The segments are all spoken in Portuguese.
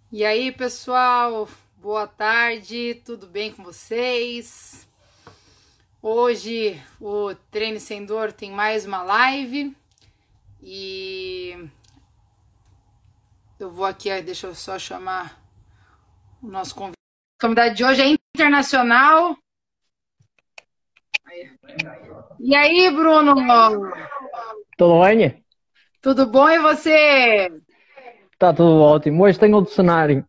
E aí, pessoal, boa tarde, tudo bem com vocês? Hoje o Treine Sem Dor tem mais uma live e eu vou aqui, deixa eu só chamar o nosso convidado. O convidado de hoje é internacional. E aí, Bruno? Tudo bem? Tudo bom e você? Está tudo ótimo. Hoje tenho outro cenário.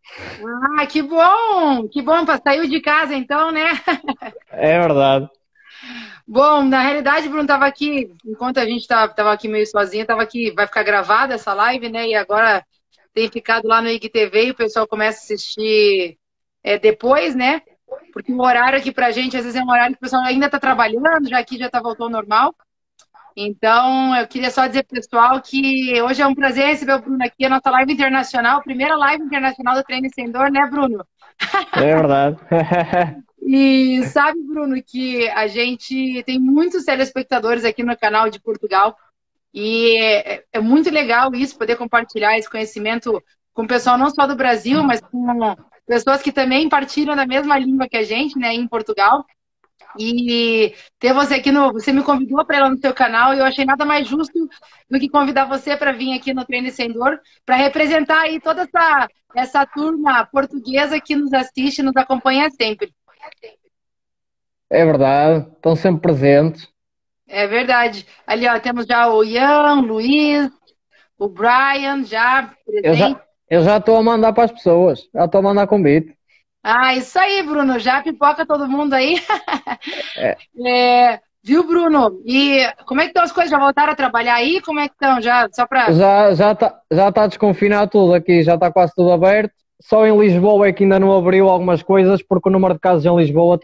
Ah, que bom! Que bom, saiu de casa então, né? É verdade. Bom, na realidade, Bruno, estava aqui, enquanto a gente estava aqui meio sozinha, estava aqui, vai ficar gravada essa live, né? E agora tem ficado lá no IGTV e o pessoal começa a assistir depois, né? Porque o horário aqui pra gente, às vezes é um horário que o pessoal ainda está trabalhando, já aqui já está voltando ao normal. Então, eu queria só dizer pro pessoal que hoje é um prazer receber o Bruno aqui, a nossa live internacional, primeira live internacional do Treino Sem Dor, né, Bruno? É verdade. E sabe, Bruno, que a gente tem muitos telespectadores aqui no canal de Portugal e é muito legal isso, poder compartilhar esse conhecimento com o pessoal não só do Brasil, mas com pessoas que também partilham da mesma língua que a gente, né, em Portugal. E ter você aqui você me convidou para ir lá no seu canal e eu achei nada mais justo do que convidar você para vir aqui no Treino Sem Dor para representar aí toda essa turma portuguesa que nos assiste, nos acompanha sempre. É verdade. Estão sempre presentes. É verdade. Ali, ó, temos já o Ian, o Luiz, o Brian já Eu presente. já, eu já estou a mandar para as pessoas. Já estou a mandar convite. Ah, isso aí, Bruno. Já pipoca todo mundo aí. É, Viu, Bruno? E como é que estão as coisas? Já voltaram a trabalhar aí? Como é que estão? Já, só para. já está desconfinado tudo aqui. Já está quase tudo aberto. Só em Lisboa é que ainda não abriu algumas coisas porque o número de casos em Lisboa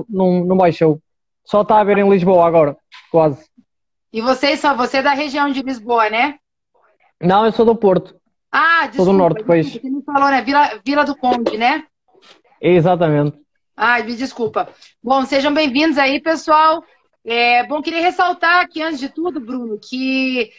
não baixou. Só está a haver em Lisboa agora. Quase. E você é da região de Lisboa, né? Não, eu sou do Porto. Ah, Sou do desculpa, Norte do desculpa. país. Você me falou, né? Vila do Conde, né? Exatamente. Ai, me desculpa. Bom, sejam bem-vindos aí, pessoal. Bom, queria ressaltar aqui, antes de tudo, Bruno, que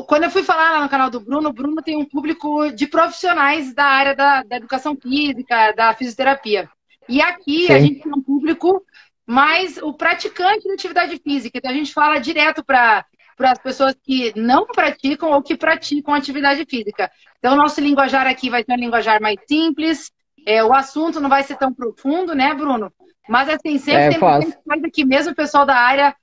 quando eu fui falar lá no canal do Bruno, o Bruno tem um público de profissionais da área da educação física, da fisioterapia. E aqui a gente Sim. tem um público mais o praticante da atividade física. Então a gente fala direto para as pessoas que não praticam ou que praticam atividade física. Então o nosso linguajar aqui vai ser um linguajar mais simples, o assunto não vai ser tão profundo, né, Bruno? Mas assim, sempre É tem bastante fácil. coisa que mesmo o pessoal da área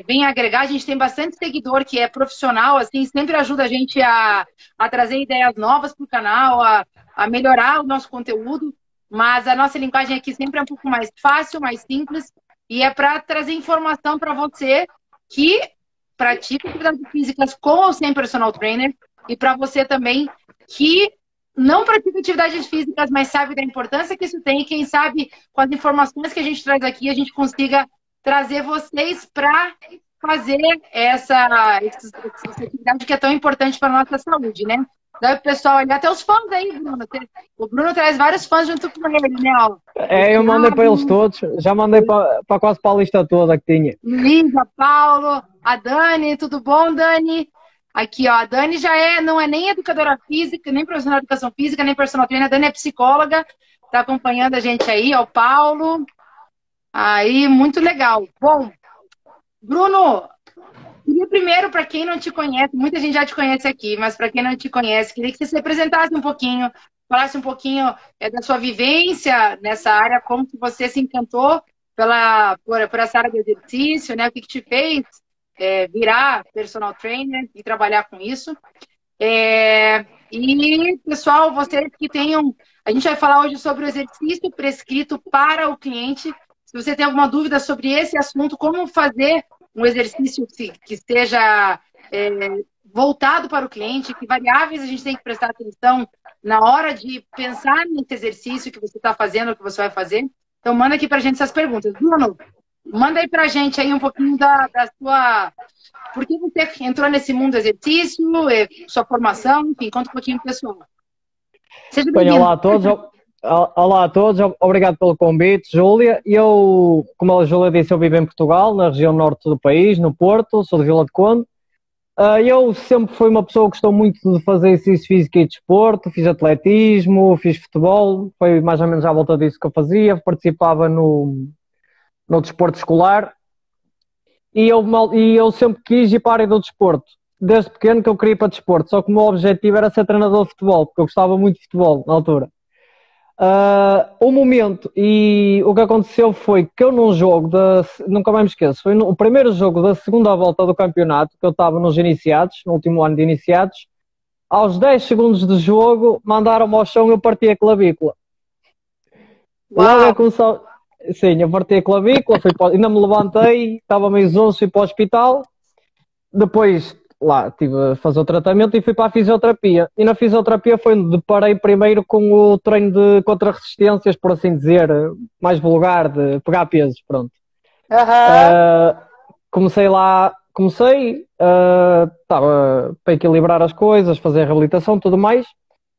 vem agregar. A gente tem bastante seguidor que é profissional, assim, sempre ajuda a gente a trazer ideias novas para o canal, a melhorar o nosso conteúdo. Mas a nossa linguagem aqui sempre é um pouco mais fácil, mais simples, e é para trazer informação para você que pratica atividades físicas com ou sem personal trainer, e para você também que não pratica atividades físicas, mas sabe da importância que isso tem, e quem sabe com as informações que a gente traz aqui, a gente consiga trazer vocês para fazer essa atividade que é tão importante para a nossa saúde, né? Daí o pessoal, olha, até os fãs aí, Bruno. O Bruno traz vários fãs junto com ele, né? Ó, o Eu mandei para eles Thiago, todos, já mandei para quase para a lista toda que tinha. Luísa, Paulo, a Dani, tudo bom, Dani? Aqui, ó, a Dani não é nem educadora física, nem profissional de educação física, nem personal trainer, a Dani é psicóloga, está acompanhando a gente aí, ó, o Paulo. Aí, muito legal. Bom, Bruno, queria primeiro, para quem não te conhece, muita gente já te conhece aqui, mas para quem não te conhece, queria que você se apresentasse um pouquinho, falasse um pouquinho da sua vivência nessa área, como que você se encantou por essa área de exercício, né? O que te fez virar personal trainer e trabalhar com isso. E, pessoal, vocês que tenham... A gente vai falar hoje sobre o exercício prescrito para o cliente. Se você tem alguma dúvida sobre esse assunto, como fazer um exercício que seja voltado para o cliente, que variáveis a gente tem que prestar atenção na hora de pensar nesse exercício que você está fazendo, que você vai fazer. Então, manda aqui para a gente essas perguntas. Bruno, manda aí para a gente aí um pouquinho da sua... Por que você entrou nesse mundo do exercício, sua formação, enfim, conta um pouquinho pro pessoal. Seja Bem, bem-vindo. olá a todos, obrigado pelo convite, Júlia. Como a Júlia disse, eu vivo em Portugal, na região norte do país, no Porto, sou de Vila de Conde. Eu sempre fui uma pessoa que gostou muito de fazer exercício físico e desporto, fiz atletismo, fiz futebol, foi mais ou menos à volta disso que eu fazia, participava no desporto escolar e eu sempre quis ir para a área do desporto. Desde pequeno que eu queria ir para desporto, só que o meu objetivo era ser treinador de futebol, porque eu gostava muito de futebol na altura. O momento e o que aconteceu foi que eu num jogo, nunca mais me esqueço, foi o primeiro jogo da segunda volta do campeonato, que eu estava nos iniciados, no último ano de iniciados, aos 10 segundos de jogo, mandaram-me ao chão e eu parti a clavícula. Logo Uau! a começar, sim, eu parti a clavícula, ainda me levantei, estava meio zonzo, fui para o hospital, depois lá tive a fazer o tratamento e fui para a fisioterapia. E na fisioterapia foi onde deparei primeiro com o treino de contra-resistências, por assim dizer, mais vulgar, de pegar pesos, pronto. Aham. Comecei lá, estava para equilibrar as coisas, fazer a reabilitação, tudo mais.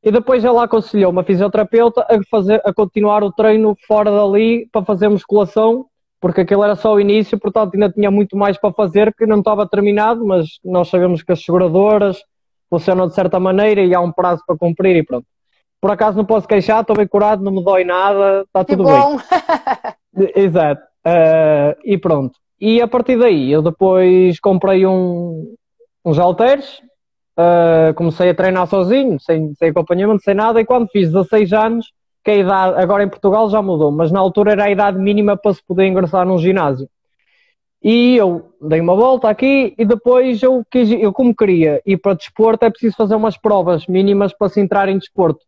E depois ela aconselhou uma fisioterapeuta a continuar o treino fora dali para fazer musculação, porque aquilo era só o início, portanto ainda tinha muito mais para fazer, que não estava terminado, mas nós sabemos que as seguradoras funcionam de certa maneira e há um prazo para cumprir e pronto. Por acaso não posso queixar, estou bem curado, não me dói nada, está Que tudo bem. bom! Exato. E pronto. E a partir daí eu depois comprei uns halteres, comecei a treinar sozinho, sem acompanhamento, sem nada, e quando fiz 16 anos, que a idade, agora em Portugal já mudou, mas na altura era a idade mínima para se poder ingressar num ginásio. E eu dei uma volta aqui e depois eu como queria ir para desporto, é preciso fazer umas provas mínimas para se entrar em desporto.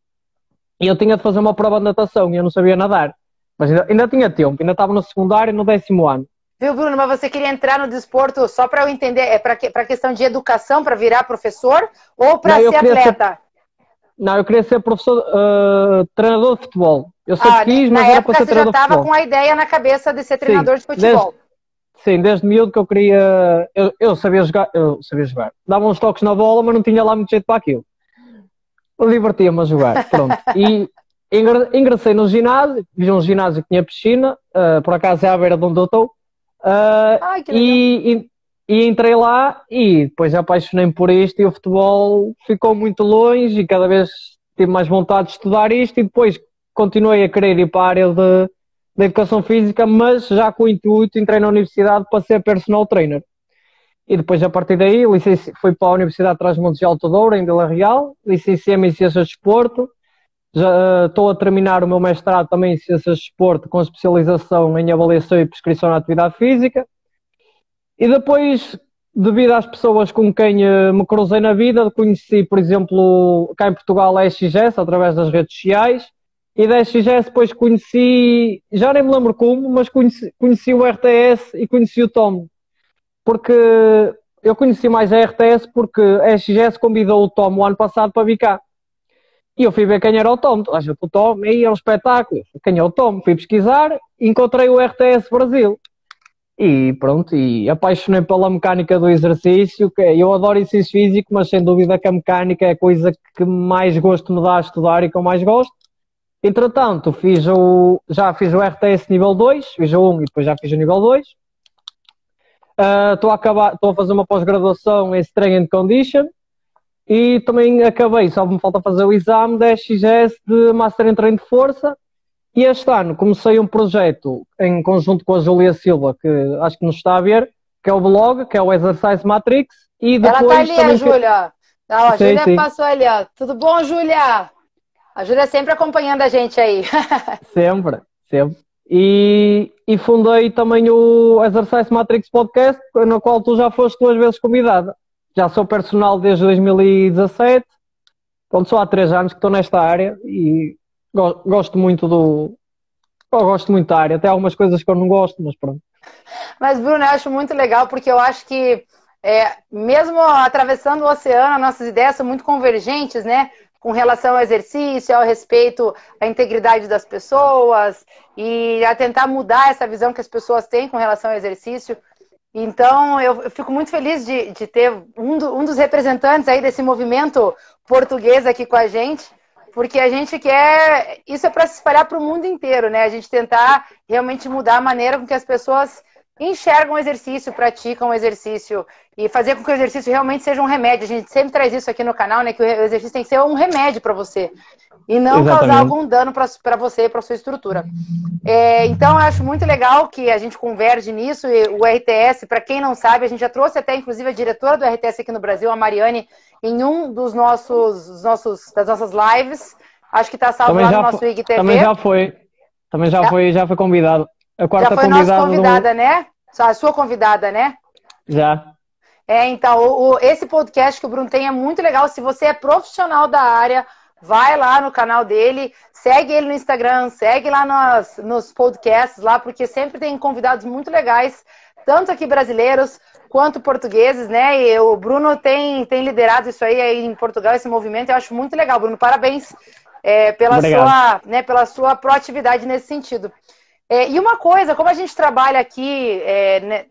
E eu tinha de fazer uma prova de natação e eu não sabia nadar. Mas ainda tinha tempo, ainda estava no secundário, no 10º ano. Viu, Bruno? Mas você queria entrar no desporto, só para eu entender, é para questão de educação, para virar professor ou para ser atleta? Não, eu queria ser professor, treinador de futebol. Eu sempre quis, na mas era para época ser você já treinador de estava futebol. com a ideia na cabeça de ser treinador de futebol. Desde miúdo que eu queria. Eu sabia jogar. Dava uns toques na bola, mas não tinha lá muito jeito para aquilo. Eu divertia-me a jogar, pronto. E ingressei no ginásio, vi um ginásio que tinha piscina, por acaso é à beira de onde eu estou. Ai, que legal. E entrei lá e depois apaixonei-me por isto e o futebol ficou muito longe e cada vez tive mais vontade de estudar isto e depois continuei a querer ir para a área da educação física, mas já com o intuito, entrei na universidade para ser personal trainer. E depois, a partir daí, fui para a Universidade de Trás-os-Montes de Alto Douro, em Vila Real, licenciei-me em Ciências de Desporto, já estou a terminar o meu mestrado também em Ciências de Desporto, com especialização em avaliação e prescrição na atividade física. E depois, devido às pessoas com quem me cruzei na vida, conheci, por exemplo, cá em Portugal a SXS, através das redes sociais, e da SXS depois conheci, já nem me lembro como, mas conheci o RTS e conheci o Tom. Porque eu conheci mais a RTS porque a SXS convidou o Tom o ano passado para vir cá. E eu fui ver quem era o Tom. O Tom aí é um espetáculo. Quem é o Tom? Fui pesquisar e encontrei o RTS Brasil. E pronto, e apaixonei pela mecânica do exercício. Eu adoro exercício físico, mas sem dúvida que a mecânica é a coisa que mais gosto me dá a estudar e que eu mais gosto. Entretanto, já fiz o RTS nível 2, fiz o 1 e depois já fiz o nível 2. Estou a fazer uma pós-graduação em Strength and Condition e também acabei, só me falta fazer o exame da SXS de Master em Treino de Força. E este ano comecei um projeto em conjunto com a Júlia Silva, que acho que nos está a ver, que é o blog, que é o Exercise Matrix. E depois ela está ali, também a Júlia. A Júlia sim. passou ali, ó. Tudo bom, Júlia? A Júlia sempre acompanhando a gente aí. Sempre. E fundei também o Exercise Matrix Podcast, no qual tu já foste 2 vezes convidada. Já sou personal desde 2017. Pronto, só há 3 anos que estou nesta área e gosto muito da área. Tem algumas coisas que eu não gosto, mas pronto. Mas, Bruno, eu acho muito legal porque eu acho que mesmo atravessando o oceano, nossas ideias são muito convergentes, né? Com relação ao exercício, ao respeito à integridade das pessoas e a tentar mudar essa visão que as pessoas têm com relação ao exercício. Então, eu fico muito feliz de ter um dos representantes aí desse movimento português aqui com a gente, porque a gente quer... Isso é para se espalhar para o mundo inteiro, né? A gente tentar realmente mudar a maneira com que as pessoas enxergam o exercício, praticam o exercício e fazer com que o exercício realmente seja um remédio. A gente sempre traz isso aqui no canal, né? Que o exercício tem que ser um remédio para você e não causar algum dano para você e para sua estrutura. Então, eu acho muito legal que a gente converge nisso. E o RTS, para quem não sabe, a gente já trouxe até, inclusive, a diretora do RTS aqui no Brasil, a Mariane, em um das nossas lives. Acho que está salvo lá no nosso IGTV. Também já foi convidado. A quarta já foi nossa convidada, né? A sua convidada, né? Já. Então, esse podcast que o Bruno tem é muito legal. Se você é profissional da área, vai lá no canal dele, segue ele no Instagram, segue lá nos podcasts lá, porque sempre tem convidados muito legais, tanto aqui brasileiros quanto portugueses, né? E o Bruno tem liderado isso aí em Portugal, esse movimento. Eu acho muito legal, Bruno. Parabéns pela sua proatividade nesse sentido. E uma coisa, como a gente trabalha aqui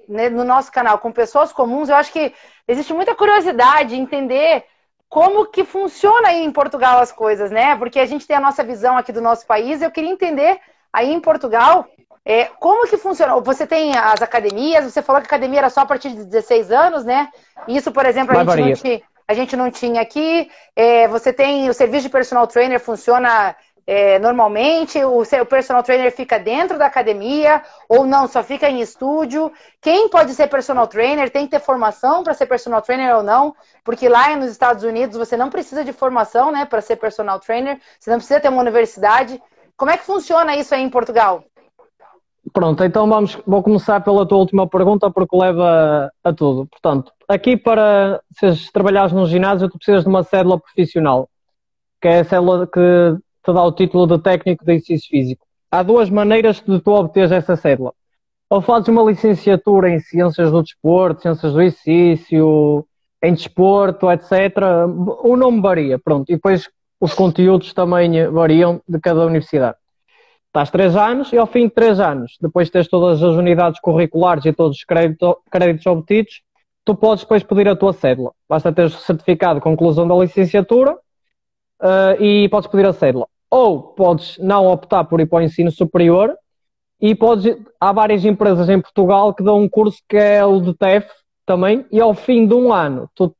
no nosso canal com pessoas comuns, eu acho que existe muita curiosidade em entender como que funciona aí em Portugal as coisas, né? Porque a gente tem a nossa visão aqui do nosso país. Eu queria entender aí em Portugal como que funciona. Você tem as academias, você falou que a academia era só a partir de 16 anos, né? Isso, por exemplo, a gente não tinha aqui. Você tem o serviço de personal trainer, funciona normalmente, o personal trainer fica dentro da academia ou não, só fica em estúdio. Quem pode ser personal trainer? Tem que ter formação para ser personal trainer ou não? Porque lá nos Estados Unidos você não precisa de formação, né, para ser personal trainer, você não precisa ter uma universidade. Como é que funciona isso aí em Portugal? Pronto, então vou começar pela tua última pergunta, porque leva a tudo. Portanto, aqui para se trabalhares num ginásio, tu precisas de uma cédula profissional, que é a cédula que te dá o título de técnico de exercício físico. Há duas maneiras de tu obteres essa cédula. Ou fazes uma licenciatura em ciências do desporto, ciências do exercício, em desporto, etc. O nome varia, pronto. E depois os conteúdos também variam de cada universidade. Estás 3 anos e ao fim de 3 anos, depois de teres todas as unidades curriculares e todos os créditos obtidos, tu podes depois pedir a tua cédula. Basta teres o certificado de conclusão da licenciatura e podes pedir a cédula. Ou podes não optar por ir para o ensino superior e há várias empresas em Portugal que dão um curso que é o de TEF também, e ao fim de um ano tu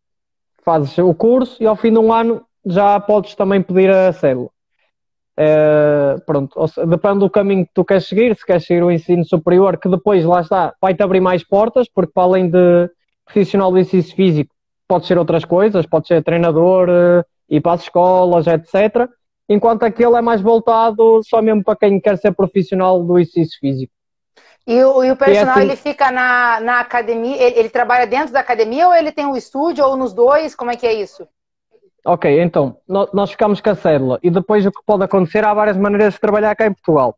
fazes o curso e ao fim de um ano já podes também pedir a cédula. Pronto, depende do caminho que tu queres seguir. Se queres seguir o ensino superior, que depois, lá está, vai-te abrir mais portas, porque para além de profissional de exercício físico, pode ser outras coisas, pode ser treinador, ir para as escolas, etc. Enquanto aquele é mais voltado só mesmo para quem quer ser profissional do exercício físico. E o personal, ele fica na academia, ele trabalha dentro da academia ou ele tem um estúdio ou nos dois? Como é que é isso? Ok, então, nós ficamos com a cédula e depois o que pode acontecer, há várias maneiras de trabalhar cá em Portugal.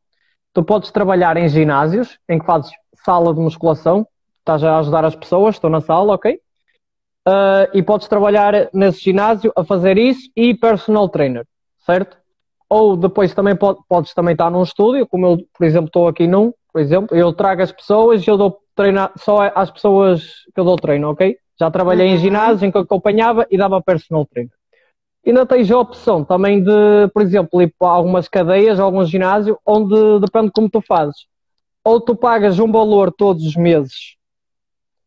Tu podes trabalhar em ginásios, em que fazes sala de musculação, estás a ajudar as pessoas, estou na sala, ok? E podes trabalhar nesse ginásio a fazer isso e personal trainer, certo? Ou depois também podes também estar num estúdio, como eu, por exemplo, estou aqui por exemplo, eu trago as pessoas e eu dou treino só às pessoas que eu dou treino, ok? Já trabalhei em ginásios em que eu acompanhava e dava personal trainer. E ainda tens a opção também de, por exemplo, ir para algumas cadeias, alguns ginásios, onde depende como tu fazes. Ou tu pagas um valor todos os meses,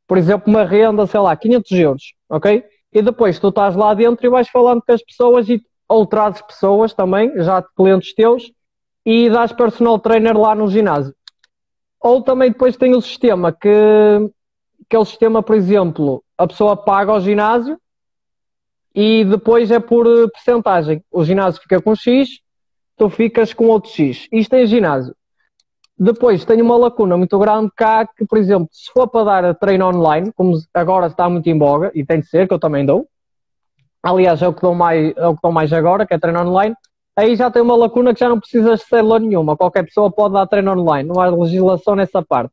por exemplo, uma renda, sei lá, 500 euros, ok? E depois tu estás lá dentro e vais falando com as pessoas ou trazes pessoas também, já clientes teus, e dás personal trainer lá no ginásio. Ou também depois tem o sistema que é o sistema, por exemplo, a pessoa paga ao ginásio e depois é por percentagem. O ginásio fica com X, tu ficas com outro X. Isto é ginásio. Depois tem uma lacuna muito grande cá que, por exemplo, se for para dar treino online, como agora está muito em voga, e tem de ser, que eu também dou, aliás, é o que dou mais agora, que é treino online, aí já tem uma lacuna que já não precisas de cédula nenhuma. Qualquer pessoa pode dar treino online, não há legislação nessa parte.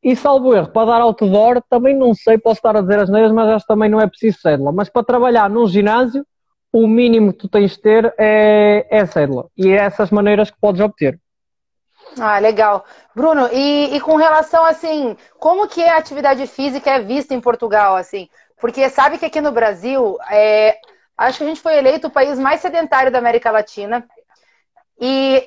E salvo erro, para dar outdoor, também não sei, posso estar a dizer as neiras, mas acho que também não é preciso cédula. Mas para trabalhar num ginásio, o mínimo que tu tens de ter é cédula. E é essas maneiras que podes obter. Ah, legal. Bruno, e com relação, assim, como que a atividade física é vista em Portugal, assim? Porque sabe que aqui no Brasil, acho que a gente foi eleito o país mais sedentário da América Latina. E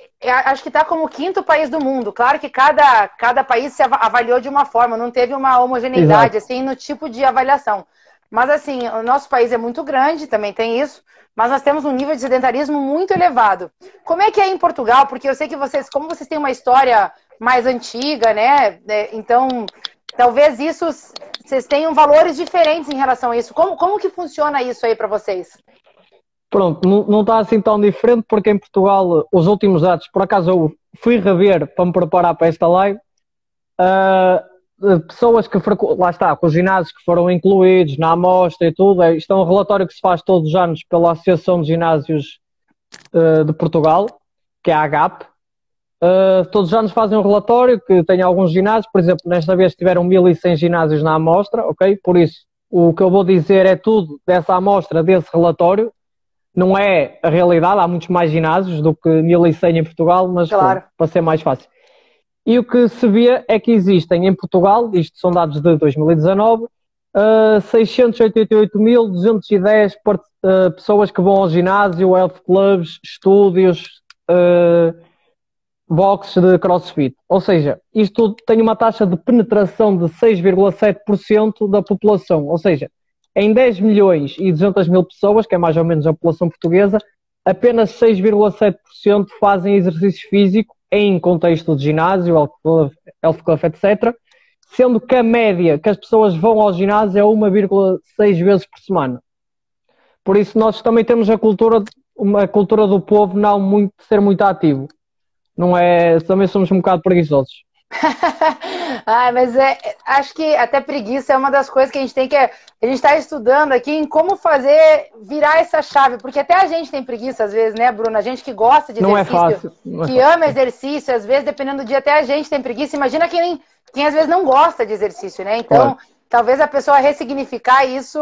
acho que está como o quinto país do mundo. Claro que cada país se avaliou de uma forma, não teve uma homogeneidade assim no tipo de avaliação. Mas assim, o nosso país é muito grande, também tem isso, mas nós temos um nível de sedentarismo muito elevado. Como é que é em Portugal? Porque eu sei que vocês, como vocês têm uma história mais antiga, né? Então, talvez isso, vocês tenham valores diferentes em relação a isso. Como que funciona isso aí para vocês? Pronto, não está assim tão diferente porque em Portugal os últimos dados, por acaso eu fui rever para me preparar para esta live, pessoas que lá está, com os ginásios que foram incluídos na amostra e tudo, isto é um relatório que se faz todos os anos pela Associação de Ginásios de Portugal, que é a AGAP. Todos os anos fazem um relatório que tem alguns ginásios, por exemplo, nesta vez tiveram 1100 ginásios na amostra, ok? Por isso, o que eu vou dizer é tudo dessa amostra, desse relatório. Não é a realidade, há muitos mais ginásios do que 1100 em Portugal, mas claro, pronto, para ser mais fácil. E o que se vê é que existem em Portugal, isto são dados de 2019, 688.210 pessoas que vão ao ginásio, health clubs, estúdios, boxes de crossfit. Ou seja, isto tem uma taxa de penetração de 6,7% da população. Ou seja, em 10 milhões e 200 mil pessoas, que é mais ou menos a população portuguesa, apenas 6,7% fazem exercício físico em contexto de ginásio, health club, etc. Sendo que a média que as pessoas vão ao ginásio é 1,6 vezes por semana. Por isso nós também temos uma cultura do povo não muito, ser muito ativo. Não é, também somos um bocado preguiçosos. Mas acho que até preguiça é uma das coisas que a gente tem que... A gente está estudando aqui em como fazer virar essa chave, porque até a gente tem preguiça às vezes, né, Bruna? A gente que gosta de exercício, não é fácil. Que ama exercício, às vezes, dependendo do dia, até a gente tem preguiça. Imagina quem às vezes não gosta de exercício, né? Então, talvez a pessoa ressignificar isso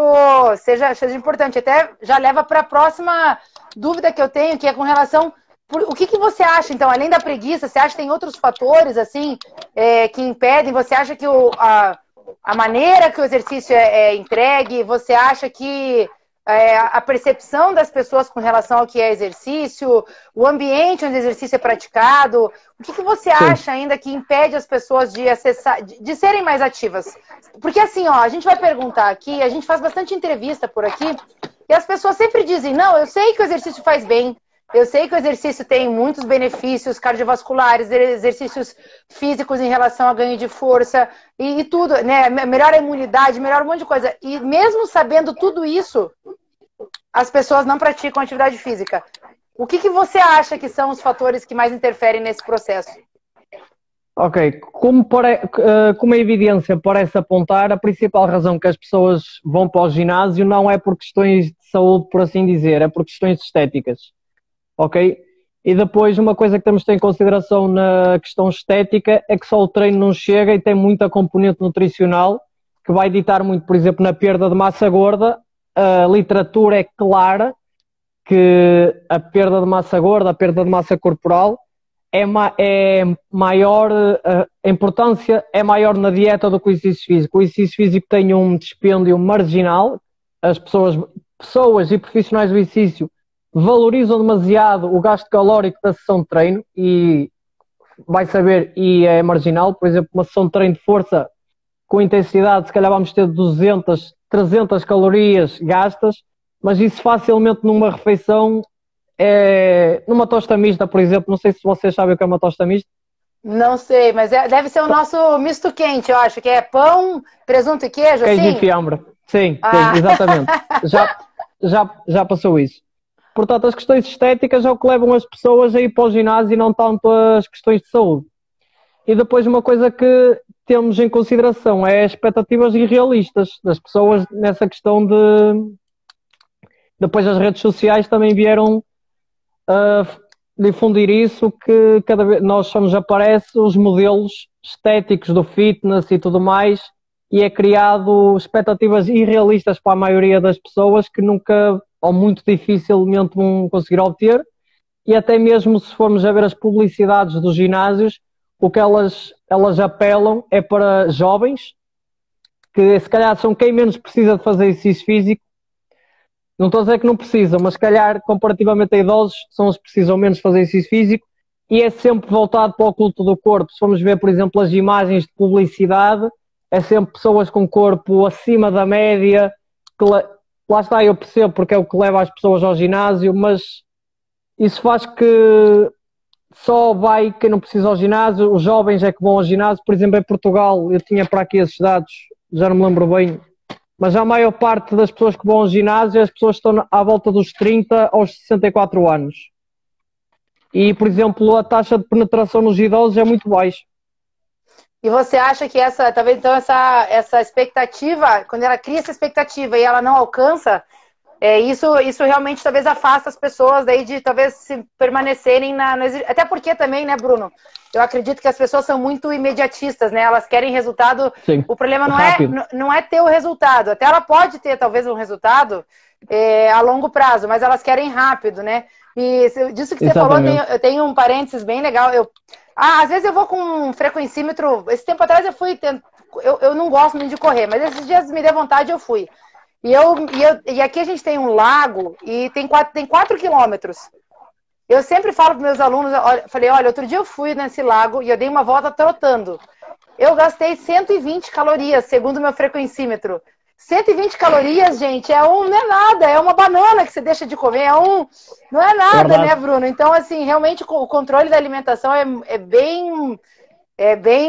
seja importante. Até já leva para a próxima dúvida que eu tenho, que é com relação... O que você acha, então, além da preguiça, você acha que tem outros fatores, assim, que impedem? Você acha que a maneira que o exercício é entregue, você acha que a percepção das pessoas com relação ao que é exercício, o ambiente onde o exercício é praticado, o que você acha ainda que impede as pessoas de acessar, de serem mais ativas? Porque assim, ó, a gente vai perguntar aqui, a gente faz bastante entrevista por aqui, e as pessoas sempre dizem, não, eu sei que o exercício faz bem, eu sei que o exercício tem muitos benefícios cardiovasculares, exercícios físicos em relação a ganho de força e tudo, né? Melhora a imunidade, melhora um monte de coisa. E mesmo sabendo tudo isso, as pessoas não praticam atividade física. O que você acha que são os fatores que mais interferem nesse processo? Ok, como a evidência parece apontar, a principal razão que as pessoas vão para o ginásio não é por questões de saúde, por assim dizer, é por questões estéticas. Ok? E depois uma coisa que temos de ter em consideração na questão estética é que só o treino não chega e tem muita componente nutricional que vai ditar muito, por exemplo, na perda de massa gorda. A literatura é clara que a perda de massa gorda, a perda de massa corporal é maior, a importância é maior na dieta do que o exercício físico. O exercício físico tem um dispêndio marginal, as pessoas e profissionais do exercício valorizam demasiado o gasto calórico da sessão de treino e vai saber, e é marginal. Por exemplo, uma sessão de treino de força com intensidade, se calhar vamos ter 200, 300 calorias gastas, mas isso facilmente numa refeição, numa tosta mista, por exemplo, não sei se vocês sabem o que é uma tosta mista. Não sei, mas deve ser o nosso misto quente, eu acho, que é pão, presunto e queijo, queijo assim? E fiambre, sim, exatamente. Já passou isso. Portanto, as questões estéticas é o que levam as pessoas a ir para o ginásio e não tanto as questões de saúde. E depois uma coisa que temos em consideração é as expectativas irrealistas das pessoas nessa questão de... Depois as redes sociais também vieram a difundir isso, que cada vez nós só nos aparece os modelos estéticos do fitness e tudo mais, e é criado expectativas irrealistas para a maioria das pessoas que nunca... ou muito dificilmente vão conseguir obter, e até mesmo se formos a ver as publicidades dos ginásios, o que elas apelam é para jovens, que se calhar são quem menos precisa de fazer exercício físico. Não estou a dizer que não precisam, mas se calhar comparativamente a idosos são os que precisam menos fazer exercício físico, e é sempre voltado para o culto do corpo. Se formos ver, por exemplo, as imagens de publicidade, é sempre pessoas com corpo acima da média, lá está, eu percebo porque é o que leva as pessoas ao ginásio, mas isso faz que só vai quem não precisa ao ginásio, os jovens é que vão ao ginásio. Por exemplo, em Portugal, eu tinha para aqui esses dados, já não me lembro bem, mas a maior parte das pessoas que vão ao ginásio, as pessoas estão à volta dos 30 aos 64 anos. E, por exemplo, a taxa de penetração nos idosos é muito baixa. E você acha que talvez então essa expectativa, quando ela cria essa expectativa e ela não alcança, isso realmente talvez afasta as pessoas daí de talvez se permanecerem até porque também, né, Bruno? Eu acredito que as pessoas são muito imediatistas, né? Elas querem resultado. Sim, o problema rápido. não é ter o resultado. Até ela pode ter talvez um resultado a longo prazo, mas elas querem rápido, né? E disso que você falou, eu tenho um parênteses bem legal. Às vezes eu vou com um frequencímetro. Esse tempo atrás eu fui. Eu não gosto muito de correr, mas esses dias me deu vontade eu fui. E aqui a gente tem um lago e tem 4 quilômetros. Eu sempre falo para meus alunos, olha, outro dia eu fui nesse lago e eu dei uma volta trotando. Eu gastei 120 calorias, segundo o meu frequencímetro. 120 calorias, gente, não é nada, é uma banana que você deixa de comer, não é nada, né, Bruno? Então, assim, realmente o controle da alimentação é bem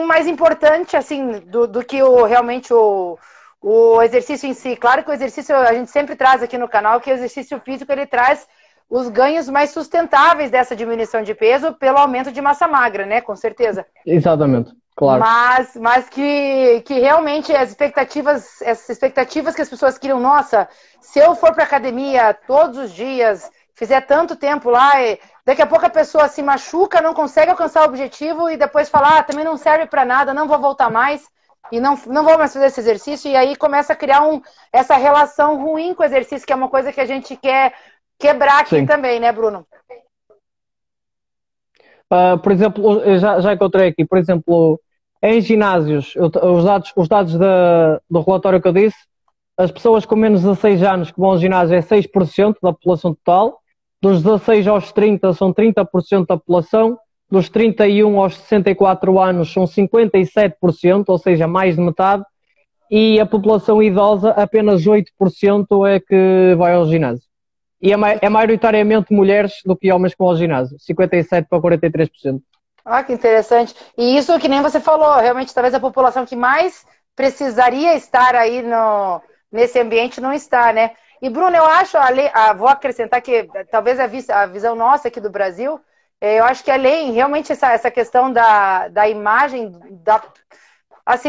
mais importante, assim, do que realmente o exercício em si. Claro que o exercício, a gente sempre traz aqui no canal, que o exercício físico, ele traz os ganhos mais sustentáveis dessa diminuição de peso pelo aumento de massa magra, né? Com certeza. Exatamente, claro. Mas que realmente essas expectativas que as pessoas criam, nossa, se eu for para academia todos os dias, fizer tanto tempo lá, daqui a pouco a pessoa se machuca, não consegue alcançar o objetivo e depois fala, também não serve para nada, não vou voltar mais e não vou mais fazer esse exercício, e aí começa a criar essa relação ruim com o exercício, que é uma coisa que a gente quer quebrar aqui. Sim. Também, né, Bruno? Por exemplo, eu já encontrei aqui, por exemplo, em ginásios, os dados do relatório que eu disse, as pessoas com menos de 16 anos que vão ao ginásio é 6% da população total, dos 16 aos 30 são 30% da população, dos 31 aos 64 anos são 57%, ou seja, mais de metade, e a população idosa apenas 8% é que vai ao ginásio. E é maioritariamente mulheres do que homens que vão ao ginásio, 57% para 43%. Ah, que interessante. E isso que nem você falou, realmente talvez a população que mais precisaria estar aí nesse ambiente não está, né? E Bruno, eu acho, vou acrescentar que talvez a visão nossa aqui do Brasil, eu acho que além, realmente essa questão da imagem,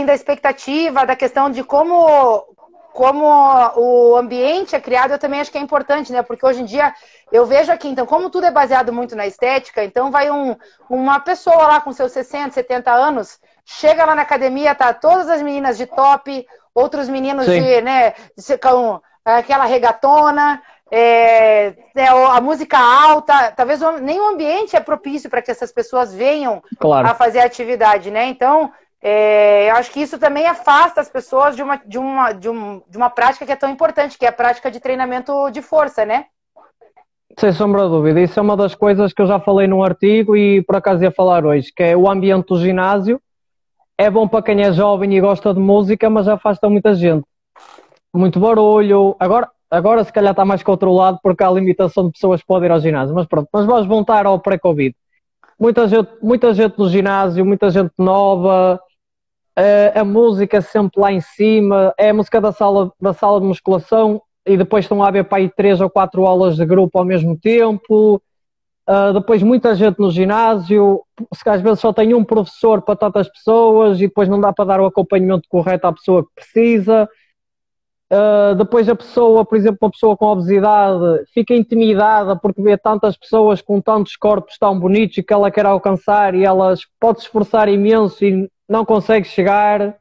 da expectativa, da questão de como o ambiente é criado, eu também acho que é importante, né? Porque hoje em dia eu vejo aqui, então, como tudo é baseado muito na estética, então vai uma pessoa lá com seus 60, 70 anos, chega lá na academia, tá todas as meninas de top, outros meninos com aquela regatona, a música alta, talvez nem o ambiente é propício para que essas pessoas venham a fazer atividade, né? Então, eu acho que isso também afasta as pessoas de uma prática que é tão importante, que é a prática de treinamento de força, né? Sem sombra de dúvida. Isso é uma das coisas que eu já falei num artigo e por acaso ia falar hoje, que é o ambiente do ginásio. É bom para quem é jovem e gosta de música, mas afasta muita gente. Muito barulho. Agora se calhar está mais controlado porque há limitação de pessoas que podem ir ao ginásio. Mas pronto, mas vamos voltar ao pré-Covid. Muita gente no ginásio, muita gente nova. A música sempre lá em cima, é a música da sala de musculação e depois estão a haver para aí 3 ou 4 aulas de grupo ao mesmo tempo, depois muita gente no ginásio, às vezes só tem um professor para tantas pessoas e depois não dá para dar o acompanhamento correto à pessoa que precisa, depois a pessoa, por exemplo, uma pessoa com obesidade fica intimidada porque vê tantas pessoas com tantos corpos tão bonitos e que ela quer alcançar e elas pode se esforçar imenso e não consegue chegar.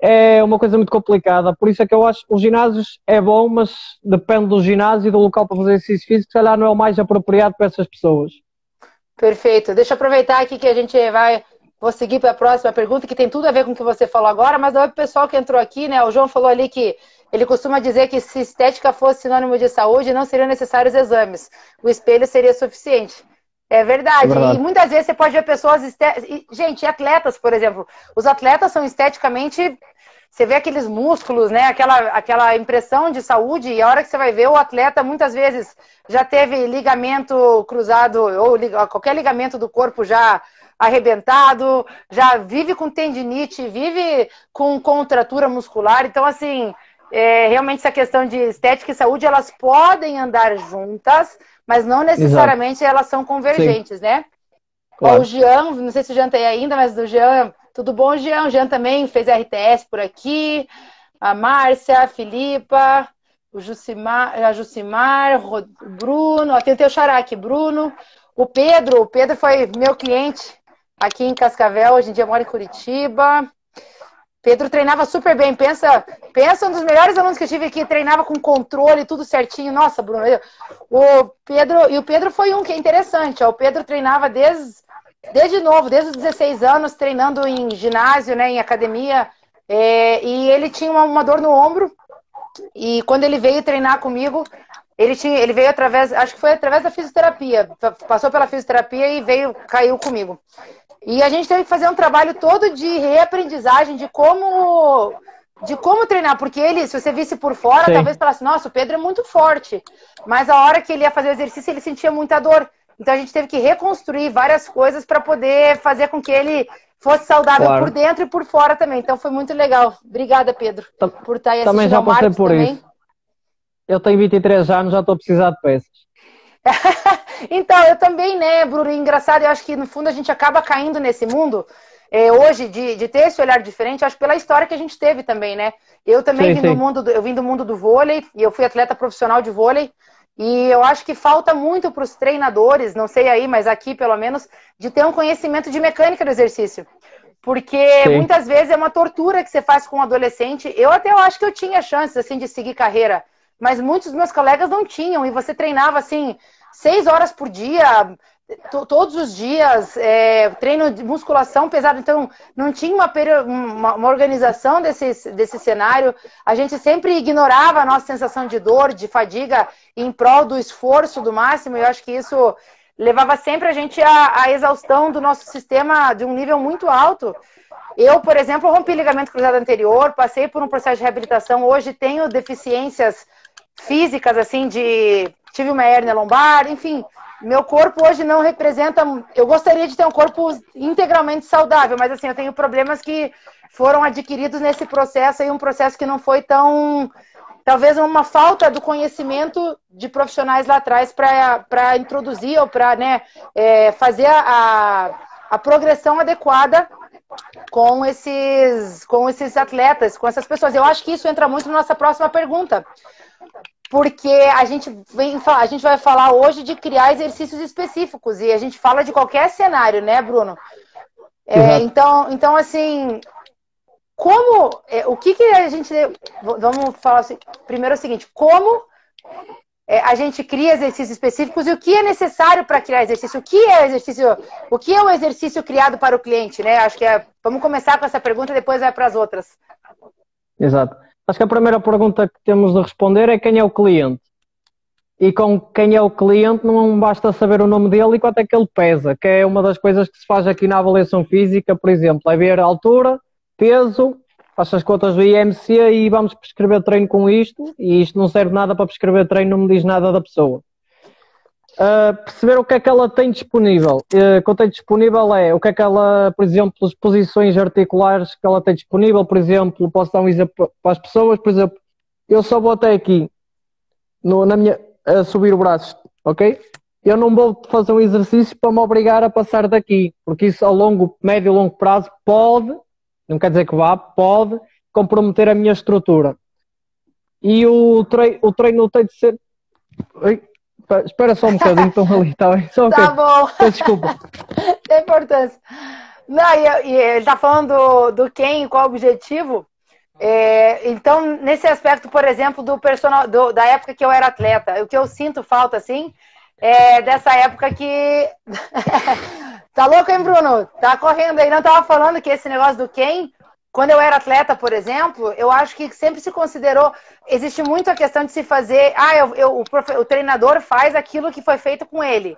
É uma coisa muito complicada, por isso é que eu acho que os ginásios é bom, mas depende do ginásio e do local para fazer exercício físico, se calhar não é o mais apropriado para essas pessoas. Perfeito, deixa eu aproveitar aqui que a gente vou seguir para a próxima pergunta, que tem tudo a ver com o que você falou agora, mas o pessoal que entrou aqui, né, o João falou ali que ele costuma dizer que se estética fosse sinônimo de saúde, não seriam necessários exames, o espelho seria suficiente. É verdade. É verdade. E muitas vezes você pode ver pessoas... Gente, atletas, por exemplo. Os atletas são esteticamente... Você vê aqueles músculos, né? Aquela impressão de saúde. E a hora que você vai ver, o atleta muitas vezes já teve ligamento cruzado ou qualquer ligamento do corpo já arrebentado, já vive com tendinite, vive com contratura muscular. Então, assim, realmente essa questão de estética e saúde, elas podem andar juntas, mas não necessariamente elas são convergentes, sim, né? Claro. Ó, o Jean, não sei se o Jean tem ainda, mas do Jean, tudo bom, Jean? O Jean também fez RTS por aqui. A Márcia, a Filipa, o Jucimar, o Bruno, ó, tem o teu xará aqui, Bruno. O Pedro foi meu cliente aqui em Cascavel, hoje em dia mora em Curitiba. Pedro treinava super bem, pensa um dos melhores alunos que eu tive aqui, treinava com controle, tudo certinho. Nossa, Bruno, o Pedro foi um que é interessante, ó, o Pedro treinava desde novo, desde os 16 anos, treinando em ginásio, né, em academia, e ele tinha uma dor no ombro, e quando ele veio treinar comigo, ele veio acho que foi através da fisioterapia, passou pela fisioterapia e caiu comigo. E a gente teve que fazer um trabalho todo de reaprendizagem de como treinar, porque ele, se você visse por fora, sim, talvez falasse, nossa, o Pedro é muito forte, mas a hora que ele ia fazer o exercício, ele sentia muita dor. Então a gente teve que reconstruir várias coisas para poder fazer com que ele fosse saudável, claro, por dentro e por fora também. Então foi muito legal. Obrigada, Pedro, por estar aí assistindo. Também já passei por também. Isso. Eu tenho 23 anos, já estou a precisar de peças. Então, eu também, né, Bruno? Engraçado, eu acho que no fundo a gente acaba caindo nesse mundo hoje de ter esse olhar diferente, acho pela história que a gente teve também, né? Eu também vim do mundo do vôlei, e eu fui atleta profissional de vôlei, e eu acho que falta muito para os treinadores, não sei aí, mas aqui pelo menos, de ter um conhecimento de mecânica do exercício. Porque muitas vezes é uma tortura que você faz com um adolescente. Eu acho que eu tinha chances assim, de seguir carreira, mas muitos dos meus colegas não tinham, e você treinava assim 6 horas por dia, todos os dias, treino de musculação pesado, então não tinha uma organização desse cenário. A gente sempre ignorava a nossa sensação de dor, de fadiga, em prol do esforço do máximo, e eu acho que isso levava sempre a gente à exaustão do nosso sistema de um nível muito alto. Eu, por exemplo, rompi ligamento cruzado anterior, passei por um processo de reabilitação, hoje tenho deficiências físicas, assim, tive uma hérnia lombar, enfim, meu corpo hoje não representa... Eu gostaria de ter um corpo integralmente saudável, mas assim, eu tenho problemas que foram adquiridos nesse processo, e um processo que não foi tão... Talvez uma falta do conhecimento de profissionais lá atrás para introduzir ou para, né, fazer a progressão adequada com esses atletas, com essas pessoas. Eu acho que isso entra muito na nossa próxima pergunta. Porque a gente vai falar hoje de criar exercícios específicos, e a gente fala de qualquer cenário, né, Bruno? Então, assim, o que a gente... Vamos falar assim, primeiro é o seguinte, como a gente cria exercícios específicos e o que é necessário para criar exercício? O que é o exercício criado para o cliente, né? Acho que vamos começar com essa pergunta e depois vai para as outras. Exato. Acho que a primeira pergunta que temos de responder é quem é o cliente. E com quem é o cliente não basta saber o nome dele e quanto é que ele pesa, que é uma das coisas que se faz aqui na avaliação física, por exemplo, é ver a altura, peso, faz as contas do IMC e vamos prescrever treino com isto, e isto não serve nada para prescrever treino, não me diz nada da pessoa. Perceber o que é que ela tem disponível. O que eu tenho disponível é o que é que ela, por exemplo, as posições articulares que ela tem disponível, por exemplo, posso dar um exemplo para as pessoas, por exemplo, eu só vou até aqui a subir o braço, ok? Eu não vou fazer um exercício para me obrigar a passar daqui, porque isso a médio e longo prazo pode, não quer dizer que pode comprometer a minha estrutura. E o treino tem de ser... Espera só um bocadinho, estão ali, está bem? Só um tá bom. Desculpa. Tem importância. Não, e ele está falando do quem, qual o objetivo. Então, nesse aspecto, por exemplo, da época que eu era atleta, o que eu sinto falta, assim, é dessa época que... Tá louco, hein, Bruno? Tá correndo aí. Não tava falando que esse negócio do quem... Quando eu era atleta, por exemplo, eu acho que sempre se considerou... Existe muito a questão de se fazer... o treinador faz aquilo que foi feito com ele.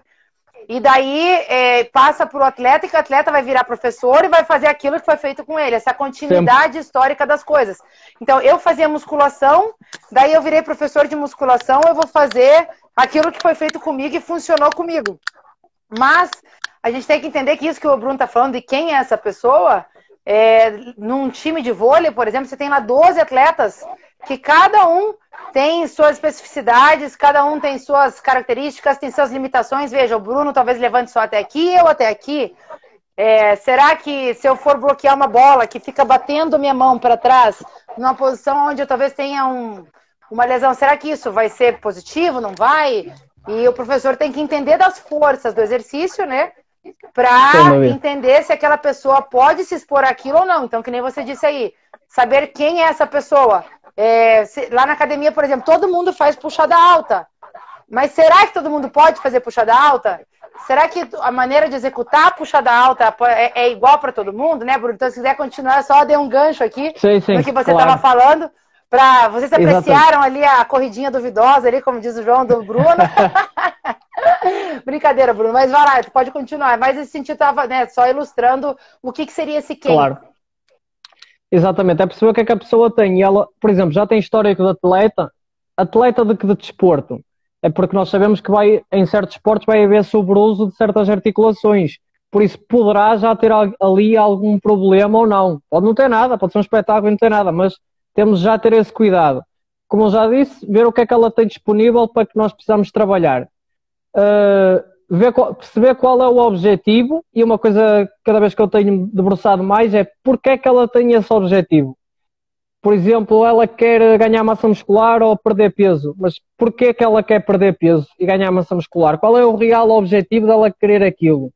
E daí passa para o atleta, e que o atleta vai virar professor e vai fazer aquilo que foi feito com ele, essa continuidade histórica das coisas. Então, eu fazia musculação, daí eu virei professor de musculação, eu vou fazer aquilo que foi feito comigo e funcionou comigo. Mas a gente tem que entender que isso que o Bruno está falando, de quem é essa pessoa, num time de vôlei, por exemplo, você tem lá 12 atletas, que cada um tem suas especificidades, cada um tem suas características, tem suas limitações. Veja, o Bruno talvez levante só até aqui, eu até aqui. Será que se eu for bloquear uma bola que fica batendo minha mão para trás, numa posição onde eu talvez tenha uma lesão, será que isso vai ser positivo? Não vai? E o professor tem que entender das forças do exercício, né? Para entender se aquela pessoa pode se expor àquilo ou não. Então, que nem você disse aí, saber quem é essa pessoa. Lá na academia, por exemplo, todo mundo faz puxada alta. Mas será que todo mundo pode fazer puxada alta? Será que a maneira de executar a puxada alta é igual para todo mundo, né, Bruno? Então, se quiser continuar, só dei um gancho aqui no que você estava falando. Vocês apreciaram ali a corridinha duvidosa, ali, como diz o João, do Bruno. Brincadeira, Bruno, mas vai lá, tu pode continuar. Mas esse sentido estava, né, só ilustrando o que seria esse quem. Claro. Exatamente, é perceber o que é que a pessoa tem. E ela, por exemplo, já tem histórico de atleta de que de desporto? É porque nós sabemos que em certos esportes vai haver sobreuso de certas articulações. Por isso poderá já ter ali algum problema ou não. Pode não ter nada, pode ser um espetáculo e não ter nada, mas temos já ter esse cuidado. Como eu já disse, ver o que é que ela tem disponível para que nós possamos trabalhar. Perceber qual é o objetivo, e uma coisa cada vez que eu tenho debruçado mais é porque é que ela tem esse objetivo. Por exemplo, ela quer ganhar massa muscular ou perder peso, mas porquê é que ela quer perder peso e ganhar massa muscular? Qual é o real objetivo dela querer aquilo?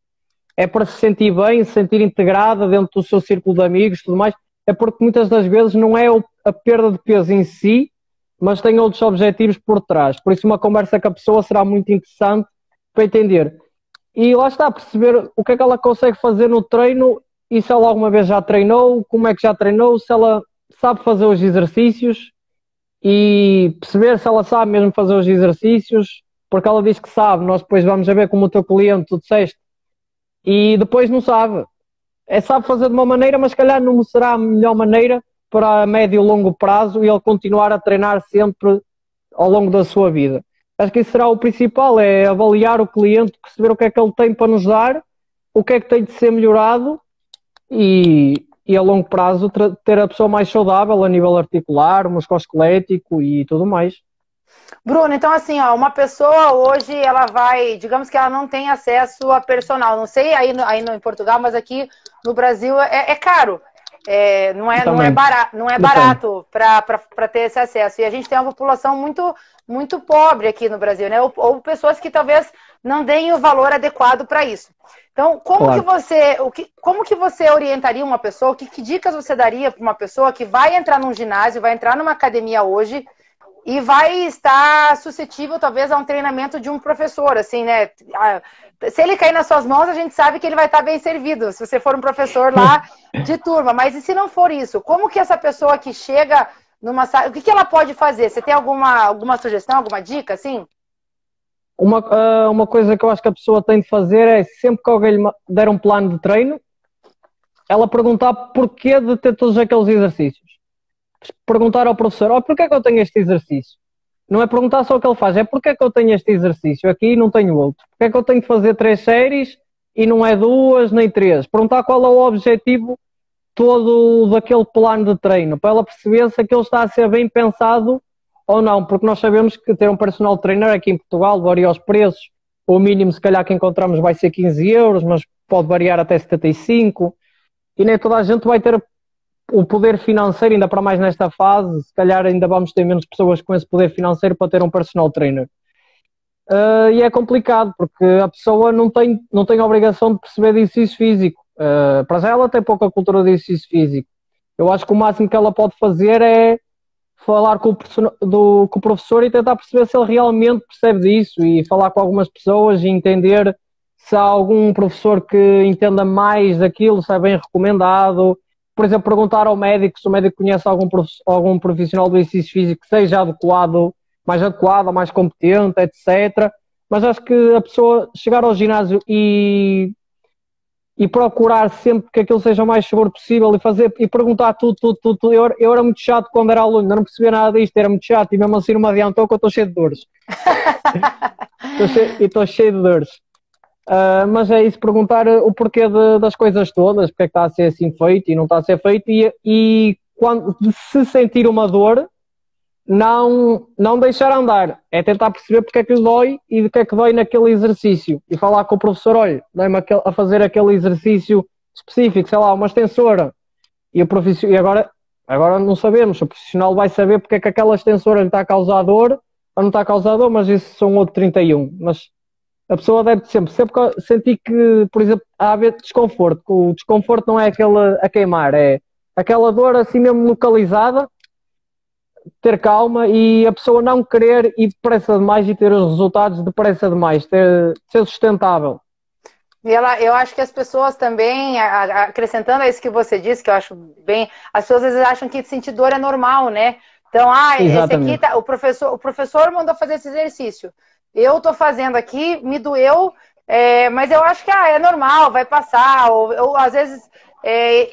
É para se sentir bem, se sentir integrada dentro do seu círculo de amigos e tudo mais? É porque muitas das vezes não é a perda de peso em si, mas tem outros objetivos por trás. Por isso uma conversa com a pessoa será muito interessante para entender. E lá está, perceber o que é que ela consegue fazer no treino e se ela alguma vez já treinou, como é que já treinou, se ela sabe fazer os exercícios e perceber se ela sabe mesmo fazer os exercícios, porque ela diz que sabe, nós depois vamos a ver como o teu cliente, tu disseste, e depois não sabe. Sabe fazer de uma maneira, mas se calhar não será a melhor maneira para médio e longo prazo e ele continuar a treinar sempre ao longo da sua vida. Acho que isso será o principal, é avaliar o cliente, perceber o que é que ele tem para nos dar, o que é que tem de ser melhorado e a longo prazo ter a pessoa mais saudável a nível articular, musculoesquelético e tudo mais. Bruno, então assim, ó, uma pessoa hoje, ela vai, digamos que ela não tem acesso a personal, não sei aí em Portugal, mas aqui no Brasil é caro. Não é barato para ter esse acesso. E a gente tem uma população muito, muito pobre aqui no Brasil, né? Ou pessoas que talvez não deem o valor adequado para isso. Então, como que você orientaria uma pessoa? Que dicas você daria para uma pessoa que vai entrar num ginásio, vai entrar numa academia hoje e vai estar suscetível, talvez, a um treinamento de um professor, assim, né? Se ele cair nas suas mãos, a gente sabe que ele vai estar bem servido, se você for um professor lá de turma. Mas e se não for isso? Como que essa pessoa que chega numa sala, o que ela pode fazer? Você tem alguma sugestão, alguma dica, assim? Uma coisa que eu acho que a pessoa tem de fazer é, sempre que alguém lhe der um plano de treino, ela perguntar porquê de ter todos aqueles exercícios. Perguntar ao professor, porquê é que eu tenho este exercício? Não é perguntar só o que ele faz, é porquê é que eu tenho este exercício aqui e não tenho outro? Porquê é que eu tenho de fazer 3 séries e não é 2 nem 3? Perguntar qual é o objetivo todo daquele plano de treino, para ela perceber se aquilo está a ser bem pensado ou não, porque nós sabemos que ter um personal trainer aqui em Portugal varia os preços, o mínimo se calhar que encontramos vai ser 15 euros, mas pode variar até 75, e nem toda a gente vai ter o poder financeiro, ainda para mais nesta fase, se calhar ainda vamos ter menos pessoas com esse poder financeiro para ter um personal trainer. E é complicado, porque a pessoa não tem a obrigação de perceber de exercício físico. Para já ela tem pouca cultura de exercício físico. Eu acho que o máximo que ela pode fazer é falar com o professor e tentar perceber se ele realmente percebe disso e falar com algumas pessoas e entender se há algum professor que entenda mais daquilo, se é bem recomendado. Por exemplo, perguntar ao médico se o médico conhece algum profissional do exercício físico que seja mais adequado, mais competente, etc. mas acho que a pessoa chegar ao ginásio e procurar sempre que aquilo seja o mais seguro possível e fazer e perguntar tudo. Eu era muito chato quando era aluno, não percebia nada disto, era muito chato e mesmo assim não me adiantou que eu estou cheio de dores. Estou cheio de dores. Mas é isso, perguntar o porquê das coisas todas, porque é que está a ser assim feito e não está a ser feito, e quando se sentir uma dor, não deixar andar, é tentar perceber porque é que lhe dói e do que é que dói naquele exercício e falar com o professor, olha, dá-me a fazer aquele exercício específico, sei lá, uma extensora, e agora não sabemos, o profissional vai saber porque é que aquela extensora lhe está a causar dor ou não está a causar dor, mas isso são outro 31, mas a pessoa deve sempre sentir que, por exemplo, há a haver desconforto, que o desconforto não é aquele a queimar, é aquela dor assim mesmo localizada, ter calma e a pessoa não querer ir depressa demais e ter os resultados depressa demais, ser sustentável. E eu acho que as pessoas também, acrescentando a isso que você disse, que eu acho bem, as pessoas às vezes acham que sentir dor é normal, né? Então, esse aqui tá, o professor mandou fazer esse exercício. Eu tô fazendo aqui, me doeu, mas eu acho que é normal, vai passar, ou às vezes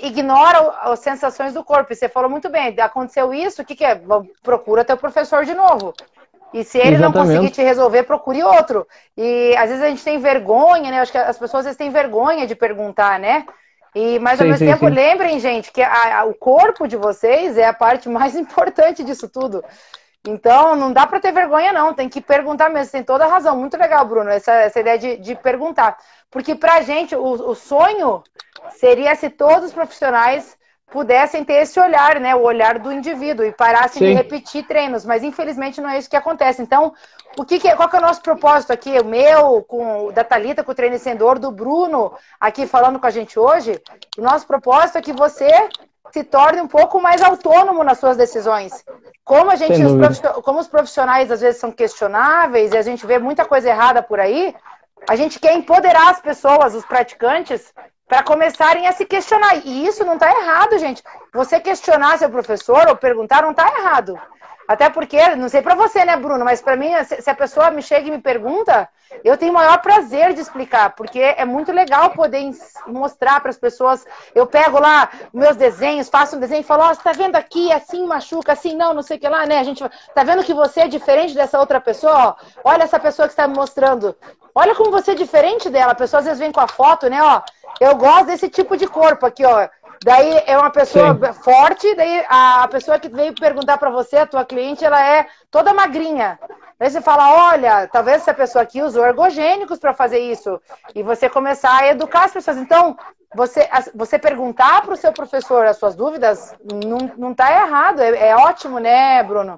ignora as sensações do corpo. E você falou muito bem, aconteceu isso, o que é? Procura teu professor de novo. E se ele não conseguir te resolver, procure outro. E às vezes a gente tem vergonha, né? Acho que as pessoas às vezes têm vergonha de perguntar, né? Mas ao mesmo tempo, lembrem, gente, que o corpo de vocês é a parte mais importante disso tudo. Então, não dá para ter vergonha, não. Tem que perguntar mesmo. Você tem toda a razão. Muito legal, Bruno, essa ideia de perguntar. Porque pra gente, o sonho seria se todos os profissionais pudessem ter esse olhar, né? O olhar do indivíduo e parassem de repetir treinos. Mas, infelizmente, não é isso que acontece. Então, qual que é o nosso propósito aqui? O meu, da Thalita, com o Treino Sem Dor, do Bruno, aqui falando com a gente hoje. O nosso propósito é que você se torne um pouco mais autônomo nas suas decisões. Como os profissionais às vezes são questionáveis e a gente vê muita coisa errada por aí, a gente quer empoderar as pessoas, os praticantes, para começarem a se questionar. E isso não está errado, gente. Você questionar seu professor ou perguntar não está errado. Até porque, não sei para você, né, Bruno, mas para mim, se a pessoa me chega e me pergunta, eu tenho o maior prazer de explicar, porque é muito legal poder mostrar para as pessoas. Eu pego lá meus desenhos, faço um desenho e falo, você tá vendo aqui, assim machuca, assim não sei o que lá, né? A gente tá vendo que você é diferente dessa outra pessoa, ó. Olha essa pessoa que está me mostrando. Olha como você é diferente dela. A pessoa às vezes vem com a foto, né, ó. Eu gosto desse tipo de corpo aqui, ó. Daí é uma pessoa forte, daí a pessoa que veio perguntar para você, a tua cliente, ela é toda magrinha. Daí você fala, olha, talvez essa pessoa aqui usou ergogênicos para fazer isso. E você começar a educar as pessoas. Então, você perguntar para o seu professor as suas dúvidas, não está errado. É ótimo, né, Bruno?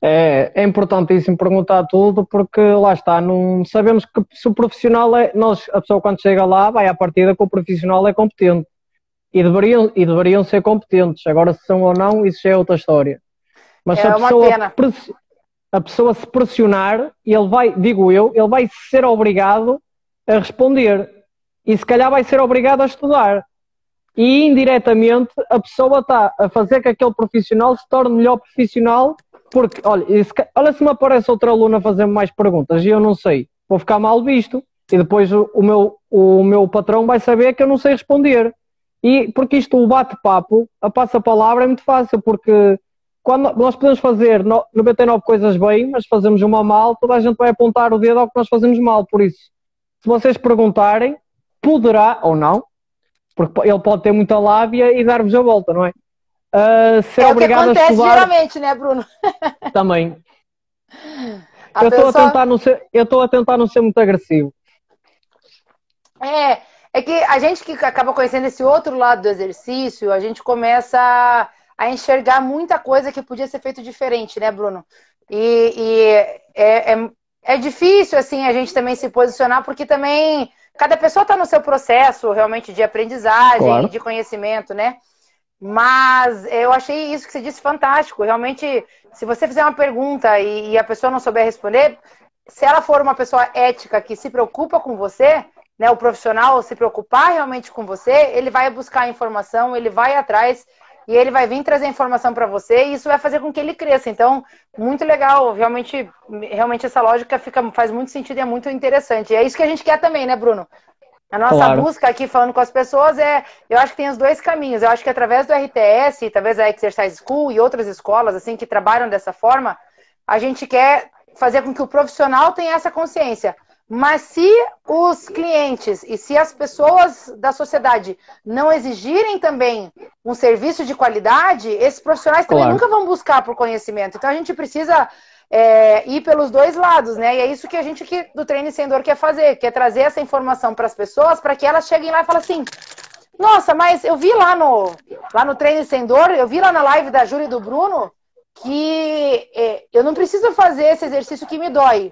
É importantíssimo perguntar tudo, porque lá está, não sabemos que se o profissional a pessoa quando chega lá vai à partida que o profissional é competente. E deveriam ser competentes. Agora, se são ou não, isso já é outra história. Mas se a pessoa se pressionar, ele vai ser obrigado a responder. E se calhar vai ser obrigado a estudar. E indiretamente a pessoa está a fazer que aquele profissional se torne melhor profissional, porque, olha se me aparece outra aluna a fazer mais perguntas e eu não sei, vou ficar mal visto. E depois o meu patrão vai saber que eu não sei responder. E porque isto, o bate-papo, a passa-palavra é muito fácil, porque quando nós podemos fazer 99 coisas bem, mas fazemos uma mal, toda a gente vai apontar o dedo ao que nós fazemos mal. Por isso, se vocês perguntarem, poderá, ou não, porque ele pode ter muita lábia e dar-vos a volta, não é? Ser obrigado a estudar... acontece geralmente, né, Bruno? Também. Eu estou a tentar não ser muito agressivo. É que a gente que acaba conhecendo esse outro lado do exercício, a gente começa a enxergar muita coisa que podia ser feito diferente, né, Bruno? É difícil, assim, a gente também se posicionar, porque também cada pessoa está no seu processo, realmente, de aprendizagem, de conhecimento, né? Mas eu achei isso que você disse fantástico. Realmente, se você fizer uma pergunta e a pessoa não souber responder, se ela for uma pessoa ética que se preocupa com você... Né, o profissional se preocupar realmente com você, ele vai buscar a informação, ele vai atrás e ele vai vir trazer informação para você e isso vai fazer com que ele cresça. Então, muito legal, realmente essa lógica faz muito sentido e é muito interessante. E é isso que a gente quer também, né, Bruno? A nossa busca aqui falando com as pessoas eu acho que tem os dois caminhos. Eu acho que através do RTS, talvez a Exercise School e outras escolas assim que trabalham dessa forma, a gente quer fazer com que o profissional tenha essa consciência. Mas se os clientes e se as pessoas da sociedade não exigirem também um serviço de qualidade, esses profissionais também nunca vão buscar por conhecimento. Então a gente precisa ir pelos dois lados, né? E é isso que a gente aqui do Treine Sem Dor quer fazer, quer trazer essa informação para as pessoas, para que elas cheguem lá e falem assim: nossa, mas eu vi lá no Treine Sem Dor, eu vi lá na live da Júlia e do Bruno que eu não preciso fazer esse exercício que me dói.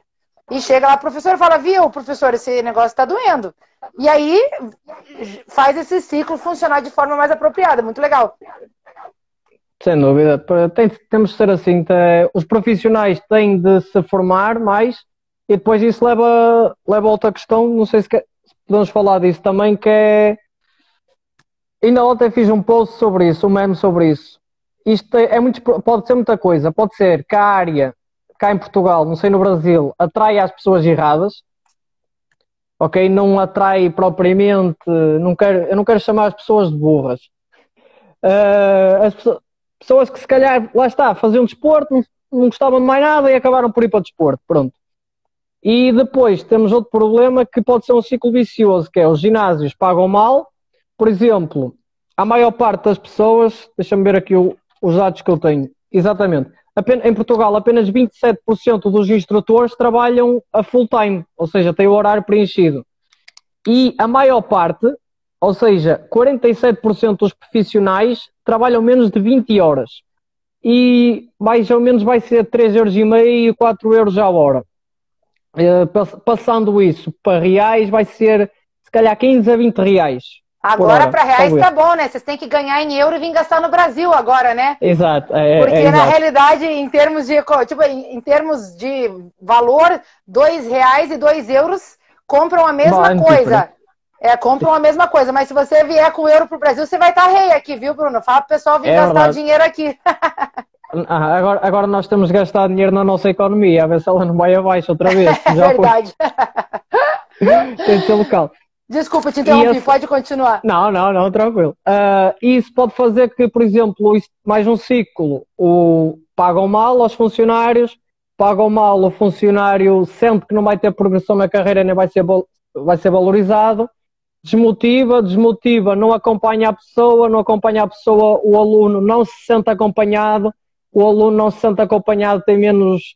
E chega lá o professor e fala: viu, professor, esse negócio está doendo. E aí faz esse ciclo funcionar de forma mais apropriada. Muito legal. Sem dúvida. Temos de ser assim. Os profissionais têm de se formar mais e depois isso leva a outra questão. Não sei se podemos falar disso também, que é... Ainda ontem fiz um post sobre isso, um meme sobre isso. Isto pode ser muita coisa. Pode ser que a área... cá em Portugal, não sei no Brasil, atrai as pessoas erradas, ok? Não atrai propriamente, eu não quero chamar as pessoas de burras. As pessoas que se calhar, lá está, faziam desporto, não gostavam de mais nada e acabaram por ir para o desporto, pronto. E depois temos outro problema que pode ser um ciclo vicioso, que é os ginásios pagam mal. Por exemplo, a maior parte das pessoas, deixa-me ver aqui os dados que eu tenho, exatamente. Em Portugal, apenas 27% dos instrutores trabalham a full time, ou seja, têm o horário preenchido. E a maior parte, ou seja, 47% dos profissionais trabalham menos de 20 horas. E mais ou menos vai ser 3,5 €, 4 € a hora. Passando isso para reais, vai ser se calhar 15 a 20 reais. Agora para reais tá bom, né? Vocês têm que ganhar em euro e vir gastar no Brasil agora, né? Exato. Porque na realidade, em termos de valor, R$2 e €2 compram a mesma coisa. Compram a mesma coisa. Mas se você vier com euro pro Brasil, você vai estar rei aqui, viu, Bruno? Fala pro pessoal vir gastar o dinheiro aqui. Agora nós temos que gastar dinheiro na nossa economia, a ver se ela não vai abaixo outra vez. É verdade. Tem de ser local. Desculpa, te interrompi, pode continuar. Não, tranquilo. Isso pode fazer que, por exemplo, mais um ciclo, pagam mal aos funcionários, pagam mal o funcionário, sente que não vai ter progressão na carreira, nem vai ser valorizado, desmotiva, não acompanha a pessoa, o aluno não se sente acompanhado, tem menos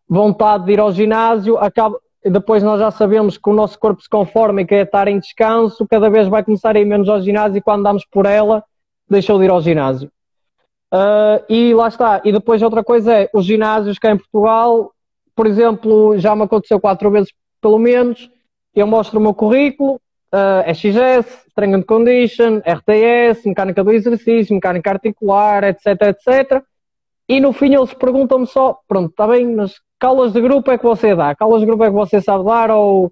vontade de ir ao ginásio, e depois nós já sabemos que o nosso corpo se conforma e quer estar em descanso, cada vez vai começar a ir menos ao ginásio e quando damos por ela, deixou de ir ao ginásio. E lá está. E depois outra coisa é, os ginásios cá em Portugal, por exemplo, já me aconteceu 4 vezes pelo menos, eu mostro o meu currículo, SXS, Strength and Condition, RTS, Mecânica do Exercício, Mecânica Articular, etc. E no fim eles perguntam-me só, pronto, está bem, mas que aulas de grupo é que você dá? Que aulas de grupo é que você sabe dar? Ou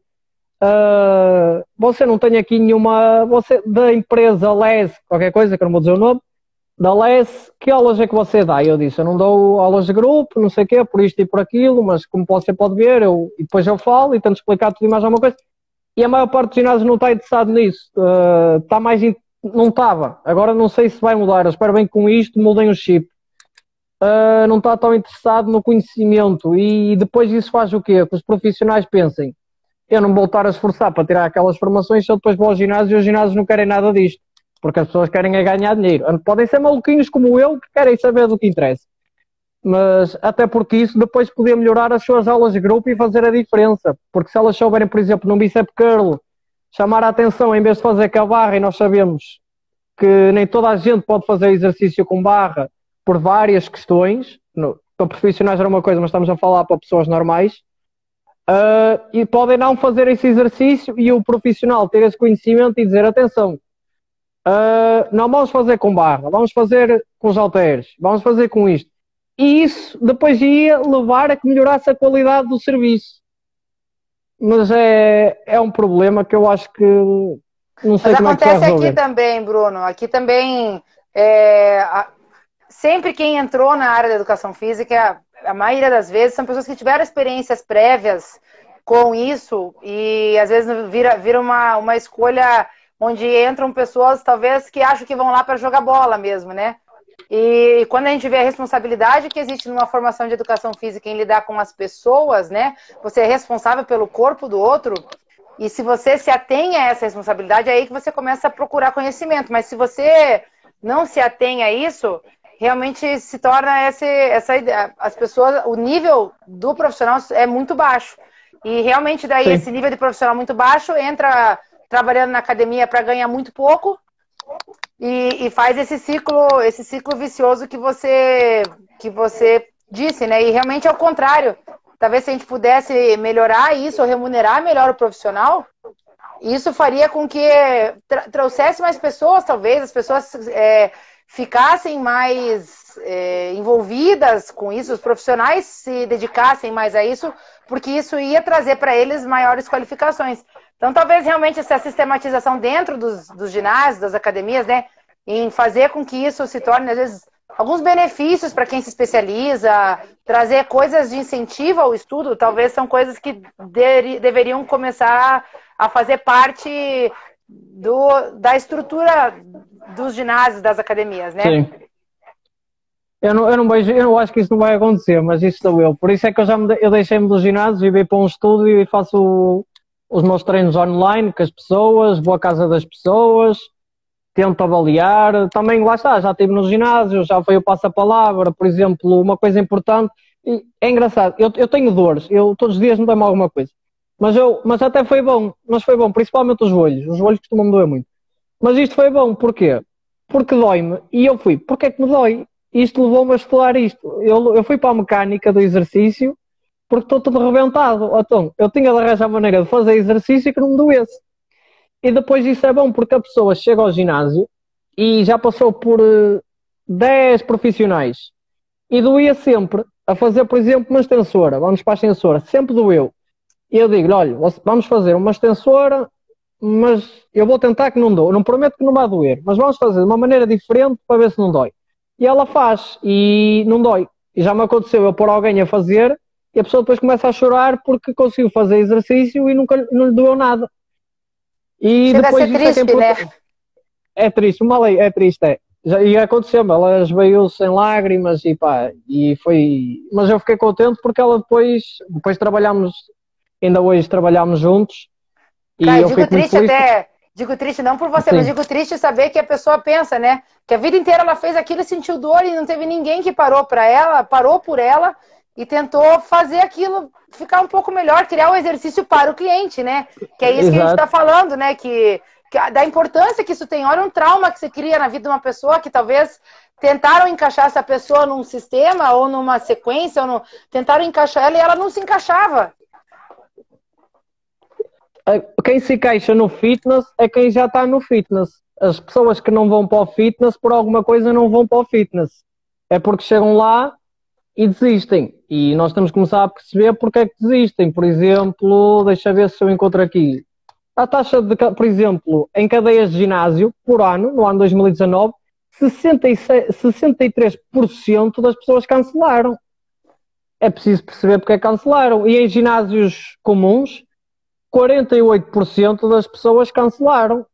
você não tem aqui nenhuma, da empresa LES, qualquer coisa, que eu não vou dizer o nome, da LES, que aulas é que você dá? E eu disse, eu não dou aulas de grupo, não sei o quê, por isto e por aquilo, mas como você pode ver, e depois eu falo e tento explicar tudo e mais alguma coisa. E a maior parte dos ginásios não está interessado nisso. Não estava. Agora não sei se vai mudar. Eu espero bem que com isto mudem o chip. Não está tão interessado no conhecimento e depois isso faz o quê? Que os profissionais pensem, eu não vou estar a esforçar para tirar aquelas formações se eu depois vou ao ginásio e os ginásios não querem nada disto, porque as pessoas querem é ganhar dinheiro. Podem ser maluquinhos como eu que querem saber do que interessa, mas até porque isso depois podia melhorar as suas aulas de grupo e fazer a diferença, porque se elas souberem, por exemplo, num bicep curl, chamar a atenção em vez de fazer com a barra, e nós sabemos que nem toda a gente pode fazer exercício com barra por várias questões, para profissionais era uma coisa, mas estamos a falar para pessoas normais, e podem não fazer esse exercício e o profissional ter esse conhecimento e dizer, atenção, não vamos fazer com barra, vamos fazer com os halteres, vamos fazer com isto. E isso depois ia levar a que melhorasse a qualidade do serviço. Mas é um problema que eu acho que não sei como é que vai resolver. Mas acontece aqui também, Bruno, aqui também... Sempre quem entrou na área da educação física, a maioria das vezes, são pessoas que tiveram experiências prévias com isso e às vezes vira uma escolha onde entram pessoas talvez que acham que vão lá para jogar bola mesmo, né? E quando a gente vê a responsabilidade que existe numa formação de educação física em lidar com as pessoas, né? Você é responsável pelo corpo do outro. E se você se atém a essa responsabilidade, é aí que você começa a procurar conhecimento. Mas se você não se atém a isso, realmente se torna essa ideia. As pessoas, o nível do profissional é muito baixo. E realmente daí esse nível de profissional muito baixo entra trabalhando na academia para ganhar muito pouco e faz esse ciclo vicioso que você disse, né? E realmente é o contrário. Talvez se a gente pudesse melhorar isso, ou remunerar melhor o profissional, isso faria com que trouxesse mais pessoas, talvez, as pessoas ficassem mais envolvidas com isso, os profissionais se dedicassem mais a isso, porque isso ia trazer para eles maiores qualificações. Então, talvez realmente essa sistematização dentro dos ginásios, das academias, né, em fazer com que isso se torne, às vezes, alguns benefícios para quem se especializa, trazer coisas de incentivo ao estudo, talvez são coisas que deveriam começar a fazer parte da estrutura dos ginásios, das academias, né? Sim. Eu não vejo, eu acho que isso não vai acontecer, mas isso sou eu. Por isso é que eu deixei-me do ginásio e vim para um estúdio e faço os meus treinos online com as pessoas, vou à casa das pessoas, tento avaliar. Também, lá está, já estive no ginásio, já foi o passo-a-palavra, por exemplo, uma coisa importante. E é engraçado, eu tenho dores, eu todos os dias me dá-me alguma coisa. Mas até foi bom, principalmente os joelhos costumam me doer muito. Mas isto foi bom, porquê? Porque dói-me, e eu fui, porquê é que me dói? Isto levou-me a estudar isto. Eu fui para a mecânica do exercício, porque estou todo arrebentado. Então, eu tinha de arranjar maneira de fazer exercício que não me doesse. E depois isso é bom, porque a pessoa chega ao ginásio e já passou por 10 profissionais e doía sempre a fazer, por exemplo, uma extensora. Vamos para a extensora, sempre doeu. E eu digo, olha, vamos fazer uma extensora, mas eu vou tentar que não doa. Não prometo que não vai doer, mas vamos fazer de uma maneira diferente para ver se não dói. E ela faz, e não dói. E já me aconteceu eu pôr alguém a fazer, e a pessoa depois começa a chorar porque conseguiu fazer exercício e não lhe doeu nada. E chega depois a ser triste, né? É triste, uma lei, é triste, é. E aconteceu-me, ela esbaiou-se em lágrimas e pá, e foi... Mas eu fiquei contente porque ela depois trabalhámos, ainda hoje trabalhámos juntos. E Cara, eu fico muito feliz. Digo triste não por você, Sim. mas digo triste saber que a pessoa pensa, né? Que a vida inteira ela fez aquilo e sentiu dor e não teve ninguém que parou por ela e tentou fazer aquilo ficar um pouco melhor, criar um exercício para o cliente, né? Que é isso que a gente está falando, né? Que da importância que isso tem. Olha um trauma que você cria na vida de uma pessoa que talvez tentaram encaixar essa pessoa num sistema ou numa sequência, tentaram encaixar ela e ela não se encaixava. Quem se encaixa no fitness é quem já está no fitness. As pessoas que não vão para o fitness, por alguma coisa, não vão para o fitness. É porque chegam lá e desistem. E nós temos que começar a perceber porque é que desistem. Por exemplo, deixa ver se eu encontro aqui. A taxa de, por exemplo, em cadeias de ginásio, por ano, no ano 2019, 63% das pessoas cancelaram. É preciso perceber porque é que cancelaram. E em ginásios comuns, 48% das pessoas cancelaram.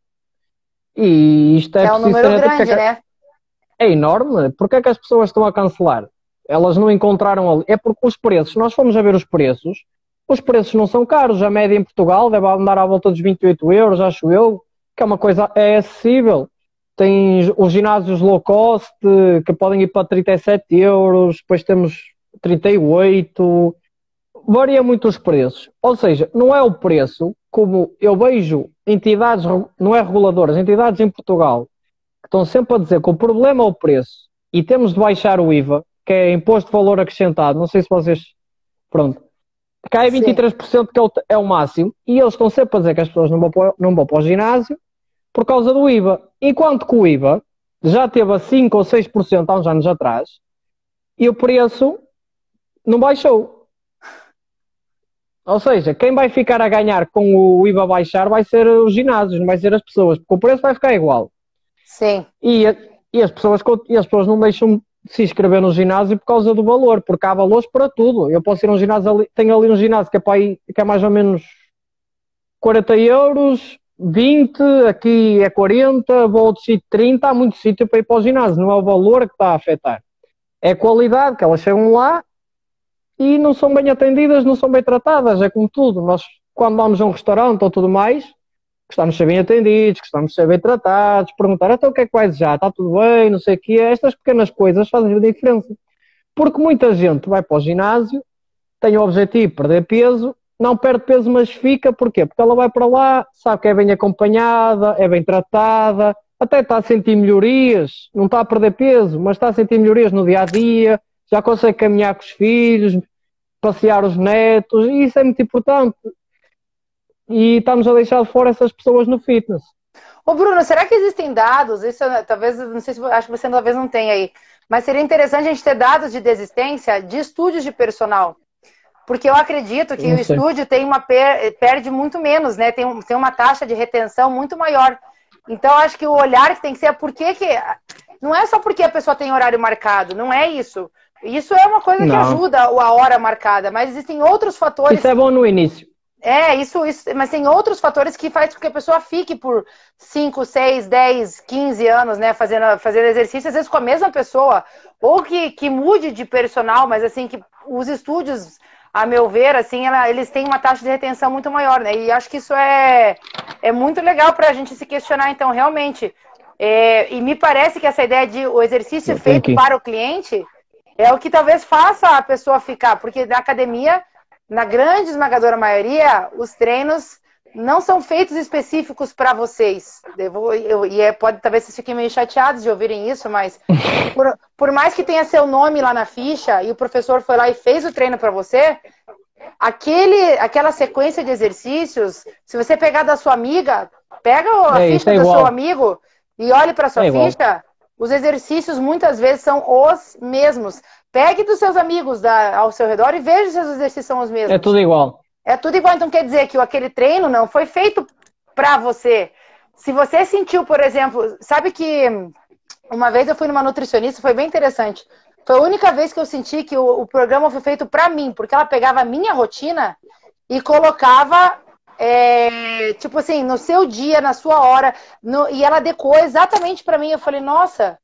E isto é um preciso número grande, né? É enorme. Porquê é que as pessoas estão a cancelar? Elas não encontraram ali. É porque os preços, nós fomos a ver os preços não são caros. A média em Portugal deve andar à volta dos 28 euros, acho eu, que é uma coisa acessível. Tem os ginásios low cost, que podem ir para 37 euros, depois temos 38, varia muito os preços. Ou seja, não é o preço, como eu vejo entidades, não é reguladoras, entidades em Portugal, que estão sempre a dizer que o problema é o preço e temos de baixar o IVA, que é Imposto de Valor Acrescentado, não sei se vocês... Pronto. Cai 23%, que é o máximo, e eles estão sempre a dizer que as pessoas não vão para o ginásio por causa do IVA. Enquanto que o IVA já teve a 5 ou 6% há uns anos atrás e o preço não baixou. Ou seja, quem vai ficar a ganhar com o IVA baixar vai ser os ginásios, não vai ser as pessoas, porque o preço vai ficar igual. Sim. E e as pessoas não deixam de se inscrever no ginásio por causa do valor, porque há valores para tudo. Eu posso ir a um ginásio ali, tenho ali um ginásio que é, para aí, que é mais ou menos 40 euros, 20, aqui é 40, vou a outro sítio 30, há muito sítio para ir para o ginásio, não é o valor que está a afetar. É a qualidade, que elas chegam lá e não são bem atendidas, não são bem tratadas, é como tudo. Nós, quando vamos a um restaurante ou tudo mais, gostamos de ser bem atendidos, gostamos de ser bem tratados, perguntar até o que é que vais já, está tudo bem, não sei o quê. Estas pequenas coisas fazem a diferença. Porque muita gente vai para o ginásio, tem o objetivo de perder peso, não perde peso, mas fica. Porquê? Porque ela vai para lá, sabe que é bem acompanhada, é bem tratada, até está a sentir melhorias, não está a perder peso, mas está a sentir melhorias no dia-a-dia, já consegue caminhar com os filhos, passear os netos, e isso é muito importante. E estamos a deixar de fora essas pessoas no fitness. Ô Bruno, será que existem dados? Isso talvez, não sei se acho que você talvez não tenha aí, mas seria interessante a gente ter dados de desistência de estúdios de personal. Porque eu acredito que o estúdio tem perde muito menos, né? Tem uma taxa de retenção muito maior. Então, acho que o olhar que tem que ser não é só porque a pessoa tem horário marcado, não é isso. Isso é uma coisa que ajuda a hora marcada, mas existem outros fatores. Isso é bom no início. Isso, mas tem outros fatores que fazem com que a pessoa fique por 5, 6, 10, 15 anos, né, fazendo exercício, às vezes com a mesma pessoa, ou que mude de personal, mas assim, que os estúdios, a meu ver, assim, eles têm uma taxa de retenção muito maior, né, e acho que isso é muito legal para a gente se questionar, então, realmente, e me parece que essa ideia de o exercício feito para o cliente é o que talvez faça a pessoa ficar, porque na academia, na grande esmagadora maioria, os treinos não são feitos específicos para vocês. Pode, talvez vocês fiquem meio chateados de ouvirem isso, mas por mais que tenha seu nome lá na ficha e o professor foi lá e fez o treino para você, aquela sequência de exercícios, se você pegar da sua amiga, pega a ficha do seu amigo e olhe para sua ficha, os exercícios muitas vezes são os mesmos. Pegue dos seus amigos ao seu redor e veja se os exercícios são os mesmos. É tudo igual. É tudo igual. Então quer dizer que aquele treino não foi feito para você. Se você sentiu, por exemplo, sabe que uma vez eu fui numa nutricionista, foi bem interessante. Foi a única vez que eu senti que o programa foi feito para mim, porque ela pegava a minha rotina e colocava, tipo assim, no seu dia, na sua hora, e ela adequou exatamente para mim. Eu falei, nossa...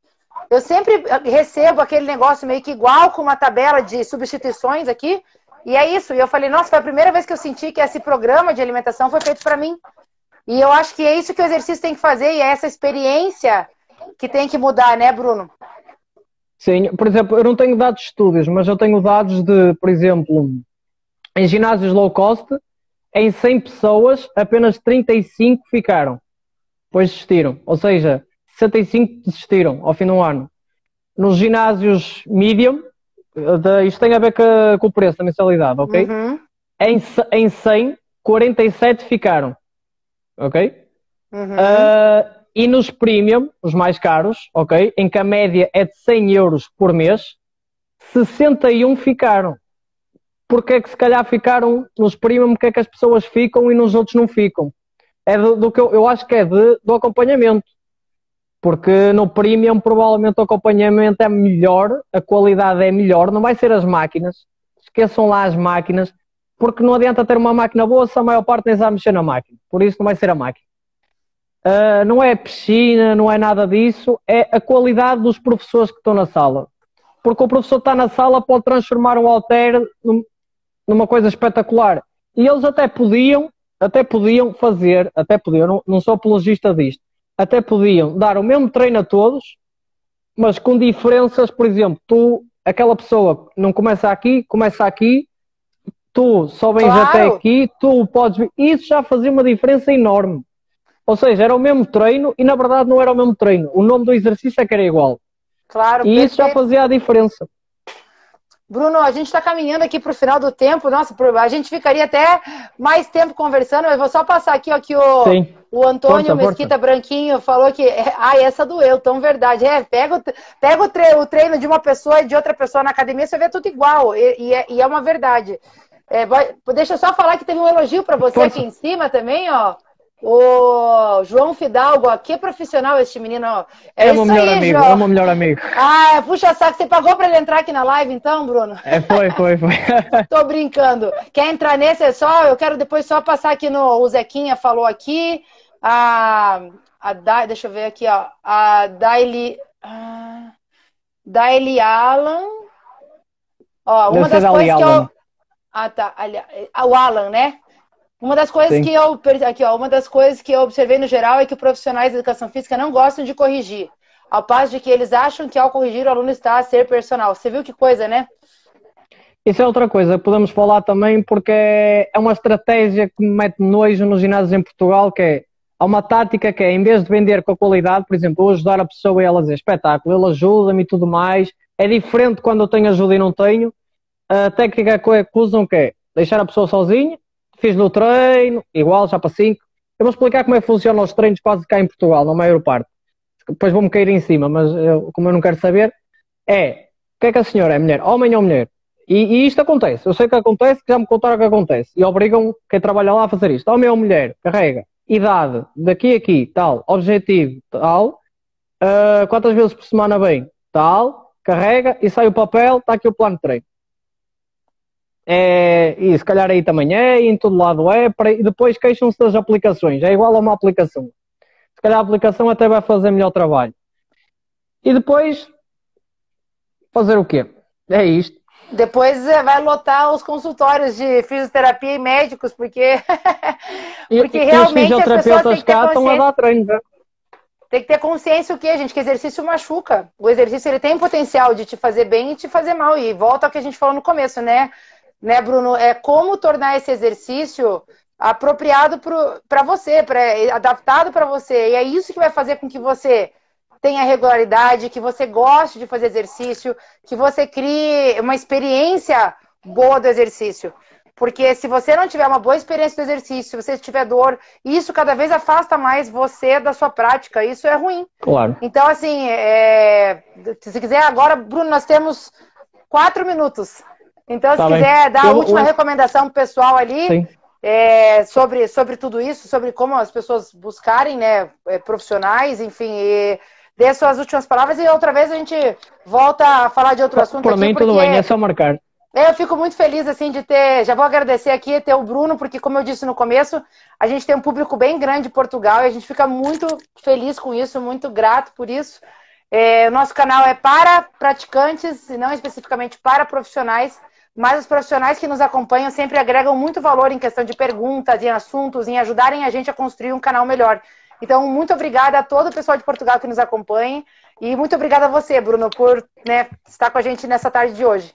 Eu sempre recebo aquele negócio meio que igual com uma tabela de substituições aqui. E é isso. E eu falei, nossa, foi a primeira vez que eu senti que esse programa de alimentação foi feito para mim. E eu acho que é isso que o exercício tem que fazer e é essa experiência que tem que mudar, né, Bruno? Sim, por exemplo, eu não tenho dados de estudos, mas eu tenho dados de, por exemplo, em ginásios low cost, em 100 pessoas, apenas 35 ficaram, depois desistiram. Ou seja, 65 desistiram ao fim de um ano. Nos ginásios medium, isto tem a ver com o preço da mensalidade, ok? Uhum. Em 100, 47 ficaram, ok? Uhum. E nos premium, os mais caros, ok? Em que a média é de 100 euros por mês, 61 ficaram. Porque é que se calhar ficaram nos premium, porque é que as pessoas ficam e nos outros não ficam? É do que eu acho que é do acompanhamento. Porque no premium provavelmente o acompanhamento é melhor, a qualidade é melhor, não vai ser as máquinas, esqueçam lá as máquinas, porque não adianta ter uma máquina boa se a maior parte nem sabe mexer na máquina, por isso não vai ser a máquina. Não é a piscina, não é nada disso, é a qualidade dos professores que estão na sala. Porque o professor está na sala pode transformar um halter numa coisa espetacular. E eles até podiam fazer, não sou apologista disto, até podiam dar o mesmo treino a todos, mas com diferenças. Por exemplo, aquela pessoa não começa aqui, tu só vens até aqui, tu podes vir. Isso já fazia uma diferença enorme. Ou seja, era o mesmo treino e na verdade não era o mesmo treino. O nome do exercício é que era igual. Claro, e isso já fazia a diferença. Bruno, a gente está caminhando aqui para o final do tempo. Nossa, a gente ficaria até mais tempo conversando, mas vou só passar aqui, ó, que o Antônio Mesquita Branquinho falou que... essa doeu, tão verdade. Pega o treino de uma pessoa e de outra pessoa na academia, você vê tudo igual. E é uma verdade. Deixa eu só falar que teve um elogio para você aqui em cima também, ó. O João Fidalgo, ó, que profissional este menino. Ó. É o meu melhor amigo, João. é o meu melhor amigo. Ah, puxa saco, você pagou para ele entrar aqui na live então, Bruno? Foi. Tô brincando. Quer entrar nesse? É só, eu quero depois só passar aqui no... O Zequinha falou aqui. Deixa eu ver aqui, ó. A Daily Alan. Ó, uma das coisas que eu... Ah, tá. O Alan, né? Uma das coisas que eu... Aqui, ó. Uma das coisas que eu observei no geral é que os profissionais de educação física não gostam de corrigir. Ao passo de que eles acham que ao corrigir o aluno está a ser personal. Você viu que coisa, né? Isso é outra coisa, podemos falar também porque é uma estratégia que me mete nojo nos ginásios em Portugal, que é, há uma tática que é, em vez de vender com a qualidade, por exemplo, eu ajudar a pessoa e ela dizer espetáculo, ele ajuda-me e tudo mais, é diferente quando eu tenho ajuda e não tenho. A técnica que usam que é deixar a pessoa sozinha, fiz-lhe o treino, igual, já para 5. Eu vou explicar como é que funcionam os treinos quase cá em Portugal, na maior parte. Depois vou-me cair em cima, mas como eu não quero saber, o que é que a senhora é, mulher, homem ou mulher? E isto acontece, eu sei que acontece, que já me contaram que acontece, e obrigam quem trabalha lá a fazer isto. Homem ou mulher, carrega, idade, daqui a aqui, tal, objetivo, tal, quantas vezes por semana vem, tal, carrega, e sai o papel, está aqui o plano de treino. E se calhar aí também e em todo lado e depois queixam-se das aplicações, é igual a uma aplicação. Se calhar a aplicação até vai fazer melhor trabalho. E depois, fazer o quê? É isto. Depois vai lotar os consultórios de fisioterapia e médicos, porque, porque realmente os as pessoas têm que ter cá estão a dar treino, já. Tem que ter consciência o quê, gente? Que exercício machuca. O exercício ele tem potencial de te fazer bem e te fazer mal. E volta ao que a gente falou no começo, né, Bruno? É como tornar esse exercício apropriado para você, adaptado para você. E é isso que vai fazer com que você tenha regularidade, que você goste de fazer exercício, que você crie uma experiência boa do exercício. Porque se você não tiver uma boa experiência do exercício, se você tiver dor, isso cada vez afasta mais você da sua prática. Isso é ruim. Claro. Então, assim, se quiser agora, Bruno, nós temos 4 minutos. Então, se quiser dar a última recomendação pro pessoal ali, sobre tudo isso, sobre como as pessoas buscarem, né, profissionais, enfim, e dê suas últimas palavras e outra vez a gente volta a falar de outro assunto. Por mim, tudo bem, é só marcar. Eu fico muito feliz, assim, de ter... Já vou agradecer aqui, ter o Bruno, porque, como eu disse no começo, a gente tem um público bem grande em Portugal e a gente fica muito feliz com isso, muito grato por isso. O nosso canal é para praticantes e não especificamente para profissionais, mas os profissionais que nos acompanham sempre agregam muito valor em questão de perguntas, em assuntos, em ajudarem a gente a construir um canal melhor. Então, muito obrigada a todo o pessoal de Portugal que nos acompanha e muito obrigada a você, Bruno, por, né, estar com a gente nessa tarde de hoje.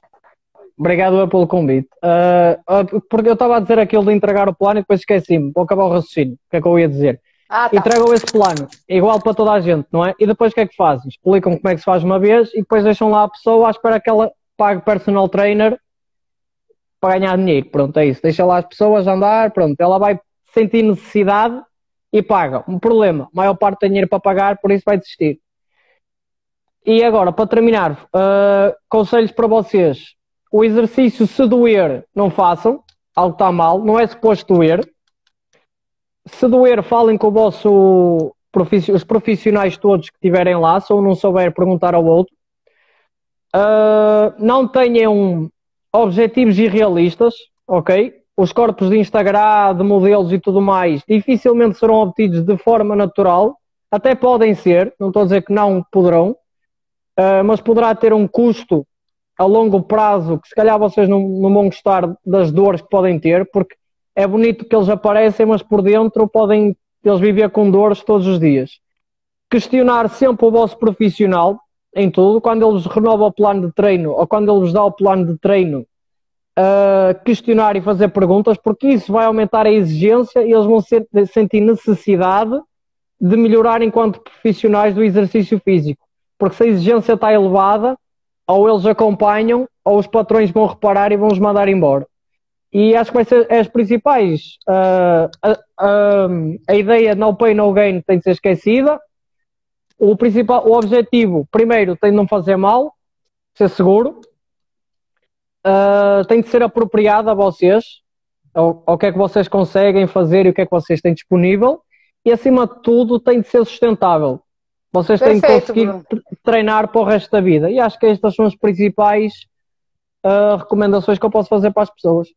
Obrigado pelo convite. Porque eu estava a dizer aquilo de entregar o plano e depois esqueci-me. Vou acabar o raciocínio. O que é que eu ia dizer? Tá. Entregam esse plano, é igual para toda a gente, não é? E depois o que é que fazem? Explicam como é que se faz uma vez e depois deixam lá a pessoa à espera que ela pague personal trainer para ganhar dinheiro. Pronto, é isso. Deixa lá as pessoas andar, pronto. Ela vai sentir necessidade e paga. Um problema, a maior parte tem dinheiro para pagar, por isso vai desistir. E agora, para terminar, conselhos para vocês. O exercício, se doer, não façam. Algo está mal, não é suposto doer. Se doer, falem com os profissionais todos que estiverem lá. Se um não souber, perguntar ao outro. Não tenham objetivos irrealistas, ok? Os corpos de Instagram, de modelos e tudo mais, dificilmente serão obtidos de forma natural. Até podem ser, não estou a dizer que não poderão, mas poderá ter um custo a longo prazo que se calhar vocês não vão gostar das dores que podem ter, porque é bonito que eles aparecem, mas por dentro podem eles viver com dores todos os dias. Questionar sempre o vosso profissional em tudo, quando ele vos renova o plano de treino ou quando ele vos dá o plano de treino, questionar e fazer perguntas, porque isso vai aumentar a exigência e eles vão sentir necessidade de melhorar enquanto profissionais do exercício físico, porque se a exigência está elevada, ou eles acompanham, ou os patrões vão reparar e vão os mandar embora. E acho que vai ser as principais. A ideia no pain, no gain tem de ser esquecida. O objetivo, primeiro, tem de não fazer mal, ser seguro. Tem de ser apropriado a vocês, ao que é que vocês conseguem fazer e o que é que vocês têm disponível. e acima de tudo tem de ser sustentável. Vocês têm de Perfeito, conseguir Bruno. treinar para o resto da vida. E acho que estas são as principais recomendações que eu posso fazer para as pessoas.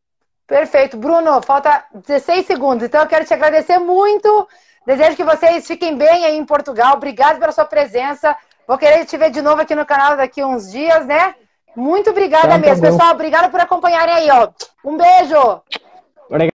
Perfeito. Bruno, falta 16 segundos, então eu quero te agradecer muito. Desejo que vocês fiquem bem aí em Portugal. Obrigado pela sua presença. Vou querer te ver de novo aqui no canal daqui a uns dias, né? Muito obrigada mesmo. Pessoal, obrigada por acompanharem aí, ó. Um beijo! Obrigado.